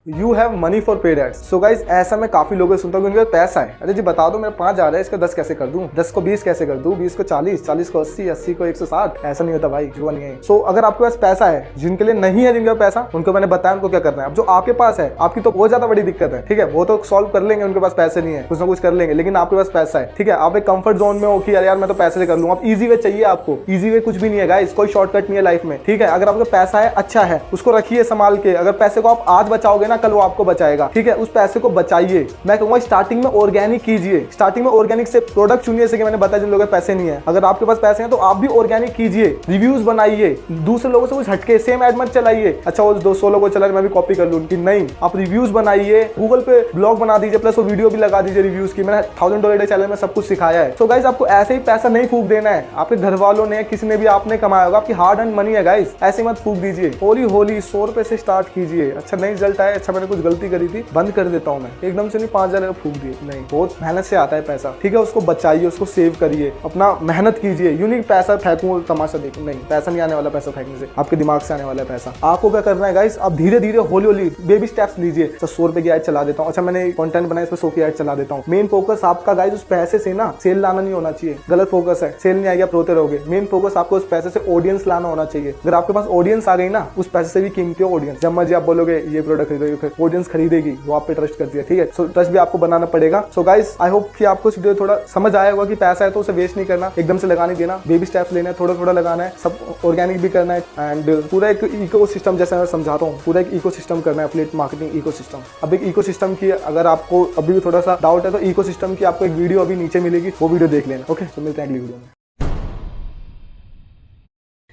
You have money for paid ads। So guys ऐसा मैं काफी लोगों से सुनता हूँ कि उनके पास पैसा है, अरे जी बता दो मेरा 5 आ रहा है, इसका 10 कैसे कर दूं, 10 को 20 कैसे कर दूं, 20 को 40, 40 को 80, 80 को 160। ऐसा नहीं होता भाई, जुआ नहीं है। सो अगर आपके पास पैसा है, जिनके लिए नहीं है, जिनके पास पैसा, उनको मैंने बताया उनको क्या करना है। अब जो आपके पास है, आपकी तो बहुत ज्यादा बड़ी दिक्कत है। ठीक है, वो तो सॉल्व कर लेंगे, उनके पास पैसे नहीं है, कुछ ना कुछ कर लेंगे, लेकिन आपके पास पैसा है। ठीक है, आप एक कंफर्ट जोन में हो कि यार मैं तो पैसे से कर लूँ। अब इजी वे चाहिए आपको, इजी वे कुछ भी नहीं है गाइस, कोई शॉर्टकट नहीं है लाइफ में। ठीक है, अगर आपका पैसा है अच्छा है, उसको रखिए संभाल के। अगर पैसे को आप आज बचाओगे ना, कल वो आपको बचाएगा। ठीक है, उस पैसे को बचाइए। मैं कहूंगा स्टार्टिंग में ऑर्गेनिक कीजिए, स्टार्टिंग में ऑर्गेनिक से प्रोडक्ट चुनिए, जैसे कि मैंने बताया जिन लोगों के पैसे नहीं है। अगर आपके पास पैसे हैं तो आप भी ऑर्गेनिक कीजिए, रिव्यूज बनाइए, दूसरे लोगों से कुछ हटके सेम एड मत चलाइए। अच्छा वो 200 लोगों चला रहे मैं भी कॉपी कर लूं, नहीं, आप रिव्यूज बनाइए, गूगल पे ब्लॉग बना दीजिए, प्लस वो वीडियो भी लगा दीजिए रिव्यूज की। मैंने $1000 चैनल में सब कुछ सिखाया है। तो गाइस आपको ऐसे ही पैसा नहीं फूक देना है, आपके घर वालों ने, किसी ने भी आपने कमाया होगा, आपकी हार्ड अर्न मनी है गाइस, ऐसे मत फूक दीजिए। होली 100 रुपए से स्टार्ट कीजिए। अच्छा नहीं रिजल्ट आया अच्छा मैंने कुछ गलती करी थी, बंद कर देता हूँ मैं, एकदम से नहीं 5,000 फूक दिए, नहीं, बहुत मेहनत से आता है पैसा, ठीक है। उसको बचाइए, उसको सेव करिए, अपना मेहनत कीजिए। यूं नहीं पैसा फेंकूं तमाशा देखूं, नहीं, पैसा नहीं आने वाला पैसा फेंकने से, आपके दिमाग से आने वाला है पैसा। आपको क्या करना है गाइस, आप धीरे धीरे होली होली बेबी स्टेप्स लीजिए। 100 रुपए की ऐड चला देता हूँ, अच्छा मैंने कंटेंट बनाया इस पर 100 की ऐड चला देता हूँ। मेन फोकस आपका गाइस उस पैसे से ना सेल लाना नहीं होना चाहिए, गलत फोकस है, सेल नहीं आएगी आप रोते रहोगे। मेन फोकस आपको उस पैसे से ऑडियंस लाना होना चाहिए। अगर आपके पास ऑडियंस आ गई ना, उस पैसे से भी कीमती ऑडियंस, जब मर्जी आप बोलोगे ये प्रोडक्ट खरीदोगे, ऑडियंस खरीदेगी, वो आप पे ट्रस्ट करती है, ठीक है। सो ट्रस्ट भी आपको बनाना पड़ेगा। सो गाइस आई होप कि आपको वीडियो थोड़ा समझ आया होगा कि पैसा है तो उसे वेस्ट नहीं करना, एकदम से लगा नहीं देना, बेबी स्टेप्स लेना है, थोड़ा थोड़ा लगाना है, सब ऑर्गेनिक भी करना है एंड पूरा एक इकोसिस्टम, जैसे मैं समझाता हूँ, पूरा एक इकोसिस्टम करना है, एफिलिएट मार्केटिंग इकोसिस्टम। अब एक इकोसिस्टम की अगर आपको अभी भी थोड़ा सा डाउट है तो इकोसिस्टम की आपको एक वीडियो अभी नीचे मिलेगी, वो वीडियो देख लेना। ओके, तो मिलते हैं अगली वीडियो में।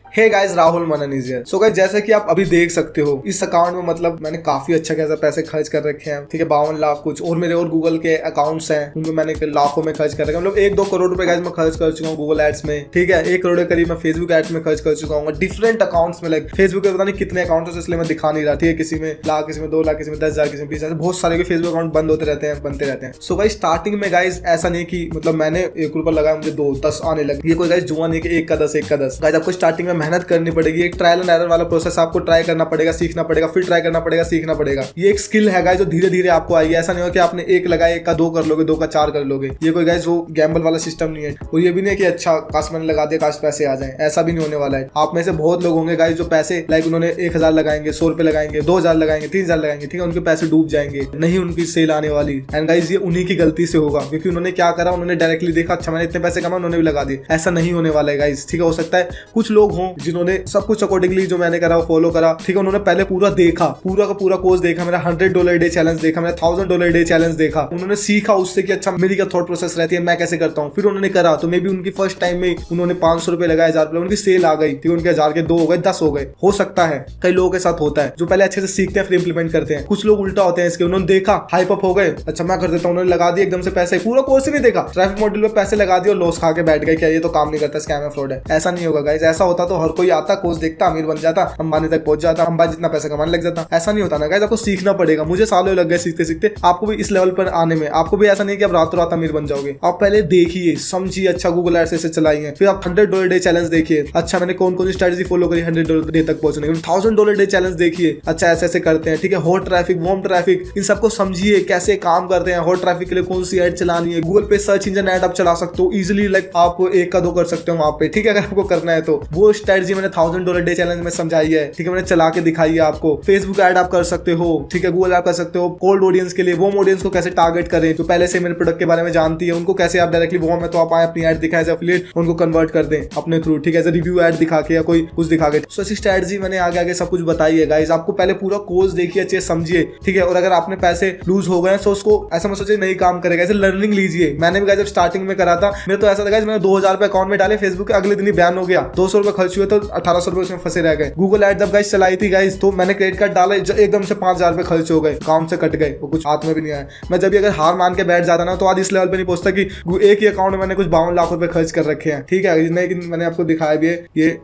Hey guys, Rahul Manan is here. So guys, जैसे कि आप अभी देख सकते हो इस अकाउंट में मतलब मैंने काफी अच्छा खासा पैसे खर्च कर रखे हैं, ठीक है, 52 लाख कुछ, और मेरे और गूगल के अकाउंट्स हैं उनमें मैंने लाखों में खर्च कर रखे हैं, मतलब 1-2 करोड़ रुपए गाइस मैं खर्च कर चुका हूँ गूगल एड्स में, ठीक है। 1 करोड़ के करीब मैं फेसबुक एड्स में खर्च कर चुका हूँ, डिफरेंट अकाउंट्स में, लाइक फेसबुक पे पता नहीं कितने अकाउंट है, इसलिए मैं दिखा नहीं रहा, ठीक है। किसी में लाख, किसी में 2 लाख, किसी में 10,000, किसी में 20,000, बहुत सारे फेसबुक अकाउंट बंद होते रहते हैं, बनते रहते हैं। सो गाइस, स्टार्टिंग में गाइस ऐसा नहीं कि मतलब मैंने 1 रुपया लगाया मुझे 2-10 आने लगे, ये कोई गाइस जुआ नहीं कि 1 का 10 गाइस, आपको स्टार्टिंग में मेहनत करनी पड़ेगी, एक ट्रायल एंड एरर वाला प्रोसेस आपको ट्राई करना पड़ेगा, सीखना पड़ेगा, फिर ट्राई करना पड़ेगा, सीखना पड़ेगा। ये एक स्किल है गाइस जो धीरे धीरे आपको आएगी। ऐसा नहीं हो कि आपने 1 लगाया 1 का 2 कर लोगे, 2 का 4 कर लोगे, ये कोई गाइस वो गैम्बल वाला सिस्टम नहीं है। और ये भी नहीं है कि अच्छा काश मैंने लगा दिया काश पैसे आ जाए, ऐसा भी नहीं होने वाला है। आप में से बहुत लोग होंगे गाइस जो पैसे लाइक उन्होंने 1,000 लगाएंगे, 100 रुपए लगाएंगे, 2,000 लगाएंगे, 3,000 लगाएंगे, ठीक है, उनके पैसे डूब जाएंगे, नहीं उनकी सेल आने वाली। एंड गाइस ये उन्हीं की गलती से होगा, क्योंकि उन्होंने क्या करा, उन्होंने डायरेक्टली देखा अच्छा मैंने इतने पैसे कमा, उन्होंने भी लगा दिए। ऐसा नहीं होने वाला है गाइस, ठीक है। हो सकता है कुछ लोग हों जिन्होंने सब कुछ अकॉर्डिंगली जो मैंने करा फॉलो करा, ठीक है, उन्होंने पहले पूरा देखा, पूरा का पूरा कोर्स देखा, मेरा $100 डे चैलेंज देखा, मेरा $1,000 डे चैलेंज देखा, उन्होंने सीखा उससे कि अच्छा मेरी क्या थॉट प्रोसेस रहती है, मैं कैसे करता हूँ, फिर उन्होंने करा। तो मे भी उनकी फर्स्ट टाइम में उन्होंने 500 रुपए लगाए, 1,000 रुपए, उनकी सेल आ गई, ठीक है, उनके 1,000 के 2 हो गए, 10 हो गए। हो सकता है कई लोगों के साथ होता है जो पहले अच्छे से सीखते हैं फिर इंप्लीमेंट करते हैं। कुछ लोग उल्टा होते हैं इसके, उन्होंने देखा हाइप अप हो गए, अच्छा मैं कर देता हूँ, उन्होंने लगा दिया एकदम से पैसे, पूरा कोर्स ही नहीं देखा, ट्रैफिक मॉडल पे पैसे लगा दिए और लॉस खा के बैठ गए, क्या ये तो काम नहीं करता, स्कैम है, फ्रॉड है। ऐसा नहीं होगा गाइस, ऐसा होता तो हर कोई आता, कोर्स देखता, अमीर बन जाता, अंबानी तक पहुंच जाता, अंबानी जितना पैसा कमाने लग जाता। ऐसा नहीं होता ना गाइस, आपको सीखना पड़ेगा। मुझे सालों लग गए सीखते सीखते, आपको भी इस लेवल पर आने में। आपको भी ऐसा नहीं कि आप रातों रात अमीर बन जाओगे, आप पहले देखिए समझिए, अच्छा गूगल एड्स ऐसे चलाई है, फिर आप $100 डे चैलेंज देखिए, अच्छा मैंने कौन कौन सी स्ट्रेटजी फॉलो करी $100 डे तक पहुंचने की, $1,000 डे चैलेंज देखिए, अच्छा ऐसे ऐसे करते हैं, ठीक है। हॉट ट्रैफिक, वार्म ट्रैफिक, इन सबको समझिए कैसे काम करते हैं। हॉट ट्रैफिक के लिए कौन सी एड चलानी है, गूगल पे सर्च इंजन एड आप चला सकते हो इजिली, लाइक आप 1 का 2 कर सकते हो वहां पे, ठीक है, अगर आपको करना है तो। वो स्ट्रेटजी मैंने $1,000 डे चैलेंज में समझाई है, ठीक है, मैंने चला के दिखाई है आपको। फेसबुक ऐड आप कर सकते हो, ठीक है, गूगल ऐप कर सकते हो। कोल्ड ऑडियंस के लिए वार्म ऑडियंस को कैसे टारगेट करें, जो पहले से मेरे प्रोडक्ट के बारे में जानती है, उनको कैसे आप डायरेक्टली वार्म है तो आप आए अपनी ऐड दिखाए एज एफिलिएट, उनको कन्वर्ट कर दें अपने थ्रू, ठीक है, एज रिव्यू ऐड दिखा के या कोई कुछ दिखा के। सो ऐसी स्ट्रेटजी मैंने आगे आगे सब कुछ बताई है गाइस। आपको पहले पूरा कोर्स देखिए, अच्छे समझिए, ठीक है। और अगर आपने पैसे लूज हो गए तो उसको ऐसा मत सोचिए नहीं काम करेगा, ऐसे लर्निंग लीजिए। मैंने भी गाइस जब स्टार्टिंग में करा था, मेरे तो ऐसा था गाइस, मैंने 2,000 रुपए अकाउंट में डाले, फेसबुक के अगले दिन ही बैन हो गया, 200 रुपए खर्च हुए तो 1,800 रुपए उसमें फंसे रह गए। गूगल ऐड जब गाइस चलाई थी गाइस, तो मैंने क्रेडिट कार्ड डाला, एकदम से 5,000 रुपए खर्च हो गए, अकाउंट से कट गए, वो कुछ हाथ में भी नहीं आया। मैं जब भी अगर हार मान के बैठ जाता ना, तो आज इस लेवल पे नहीं पहुंचता कि एक ही अकाउंट में मैंने कुछ 52 लाख रुपए खर्च कर रखे हैं, ठीक है। नहीं कि मैंने आपको दिखाया भी है, ये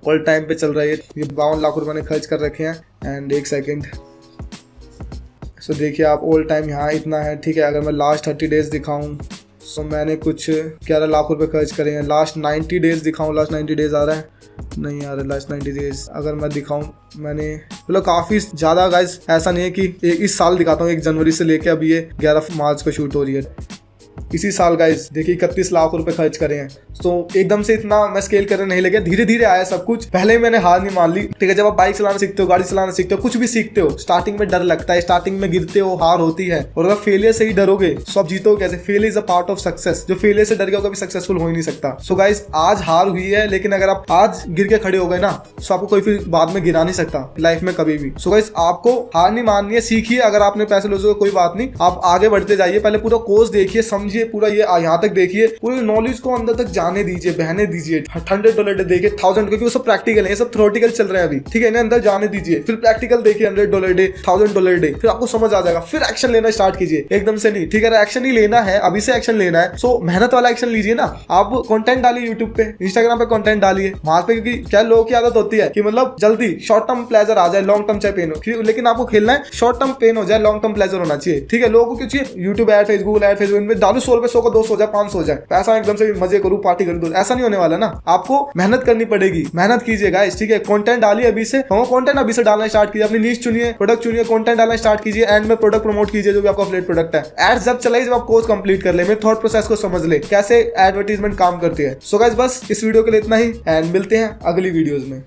ऑल टाइम पे चल रहा है, ये 52 लाख रुपए मैंने खर्च कर रखे हैं। एंड एक सेकेंड, सो देखिए आप ऑल टाइम यहाँ इतना है, ठीक है। अगर मैं लास्ट 30 डेज दिखाऊं, सो मैंने कुछ 11 लाख रुपए खर्च करे हैं। लास्ट 90 डेज दिखाऊं, लास्ट 90 डेज आ रहा है, नहीं आ रहा है लास्ट 90 डेज। अगर मैं दिखाऊं, मैंने मतलब काफ़ी ज़्यादा गाइस, ऐसा नहीं है कि इस साल दिखाता हूँ, 1 जनवरी से लेके अभी ये 11 मार्च को शूट हो रही है। इसी साल गाइस देखिए 31 लाख रुपए खर्च करे हैं। तो एकदम से इतना मैं स्केल करने नहीं लगे, धीरे धीरे आया सब कुछ। पहले ही मैंने हार नहीं मान ली, ठीक है। जब आप बाइक चलाना सीखते हो, गाड़ी चलाना सीखते हो, कुछ भी सीखते हो, स्टार्टिंग में डर लगता है, स्टार्टिंग में गिरते हो, हार होती है। और अगर फेलियर से ही डरोगे तो आप जीतोगे कैसे? Failure is a part of success. जो फेलियर से डर गया कभी सक्सेसफुल हो ही नहीं सकता। सो गाइस आज हार हुई है, लेकिन अगर आप आज गिर के खड़े हो गए ना, तो आपको कोई फिर बाद में गिरा नहीं सकता लाइफ में कभी भी। सो गाइस आपको हार नहीं माननी है, सीखिए। अगर आपने पैसे लूज हुए कोई बात नहीं, आप आगे बढ़ते जाइए। पहले पूरा कोर्स देखिए, समझिए समझिए, पूरा ये यहाँ तक देखिए, पूरी नॉलेज को अंदर तक जाने दीजिए, बहने दीजिए। $100 देखिए, 1000, क्योंकि वो सब प्रैक्टिकल है, ये सब थ्योरेटिकल चल रहा है अभी, ठीक है, इन्हें अंदर जाने दीजिए। फिर प्रैक्टिकल देखिए, $100 डे, $1000 डे, फिर आपको समझ आ जाएगा। फिर एक्शन लेना स्टार्ट कीजिए, एकदम से नहीं, ठीक है। एक्शन ही लेना है, अभी से एक्शन लेना है, सो मेहनत वाला एक्शन लीजिए ना। आप कंटेंट डालिए यूट्यूब पे, इंस्टाग्राम पे कंटेंट डालिए वहां पे, क्योंकि क्या लोगों की आदत होती है कि मतलब जल्दी शॉर्ट टर्म प्लेजर आ जाए, लॉन्ग टर्म चाहे पेन हो, लेकिन आपको खेलना है शॉर्ट टर्म पेन हो जाए, लॉन्ग टर्म प्लेजर होना चाहिए, ठीक है। लोगों को क्यों चाहिए YouTube add, Facebook ad, Facebook में डालू 100 रुपए, 100 को 200 हो जाए, 500 हो जाए, पैसा एकदम से मजे करूँ, पार्टी करूँ, ऐसा नहीं होने वाला ना। आपको मेहनत करनी पड़ेगी, मेहनत कीजिए गाइस, ठीक है। कंटेंट डालिए अभी से, कंटेंट अभी से डालना स्टार्ट कीजिए, अपनी नीश चुनिए, प्रोडक्ट चुनिए, कंटेंट डालना स्टार्ट कीजिए, एंड में प्रोडक्ट प्रमोट कीजिए जो भी आपका अफिलिएट प्रोडक्ट है। एड्स जब चलाइए जब आप कोर्स कंप्लीट कर ले, मेरे थॉट प्रोसेस को समझ ले, कैसे एडवर्टाइजमेंट काम करती है। सो गाइस बस इस वीडियो के लिए इतना ही, एंड मिलते हैं अगली वीडियोस में।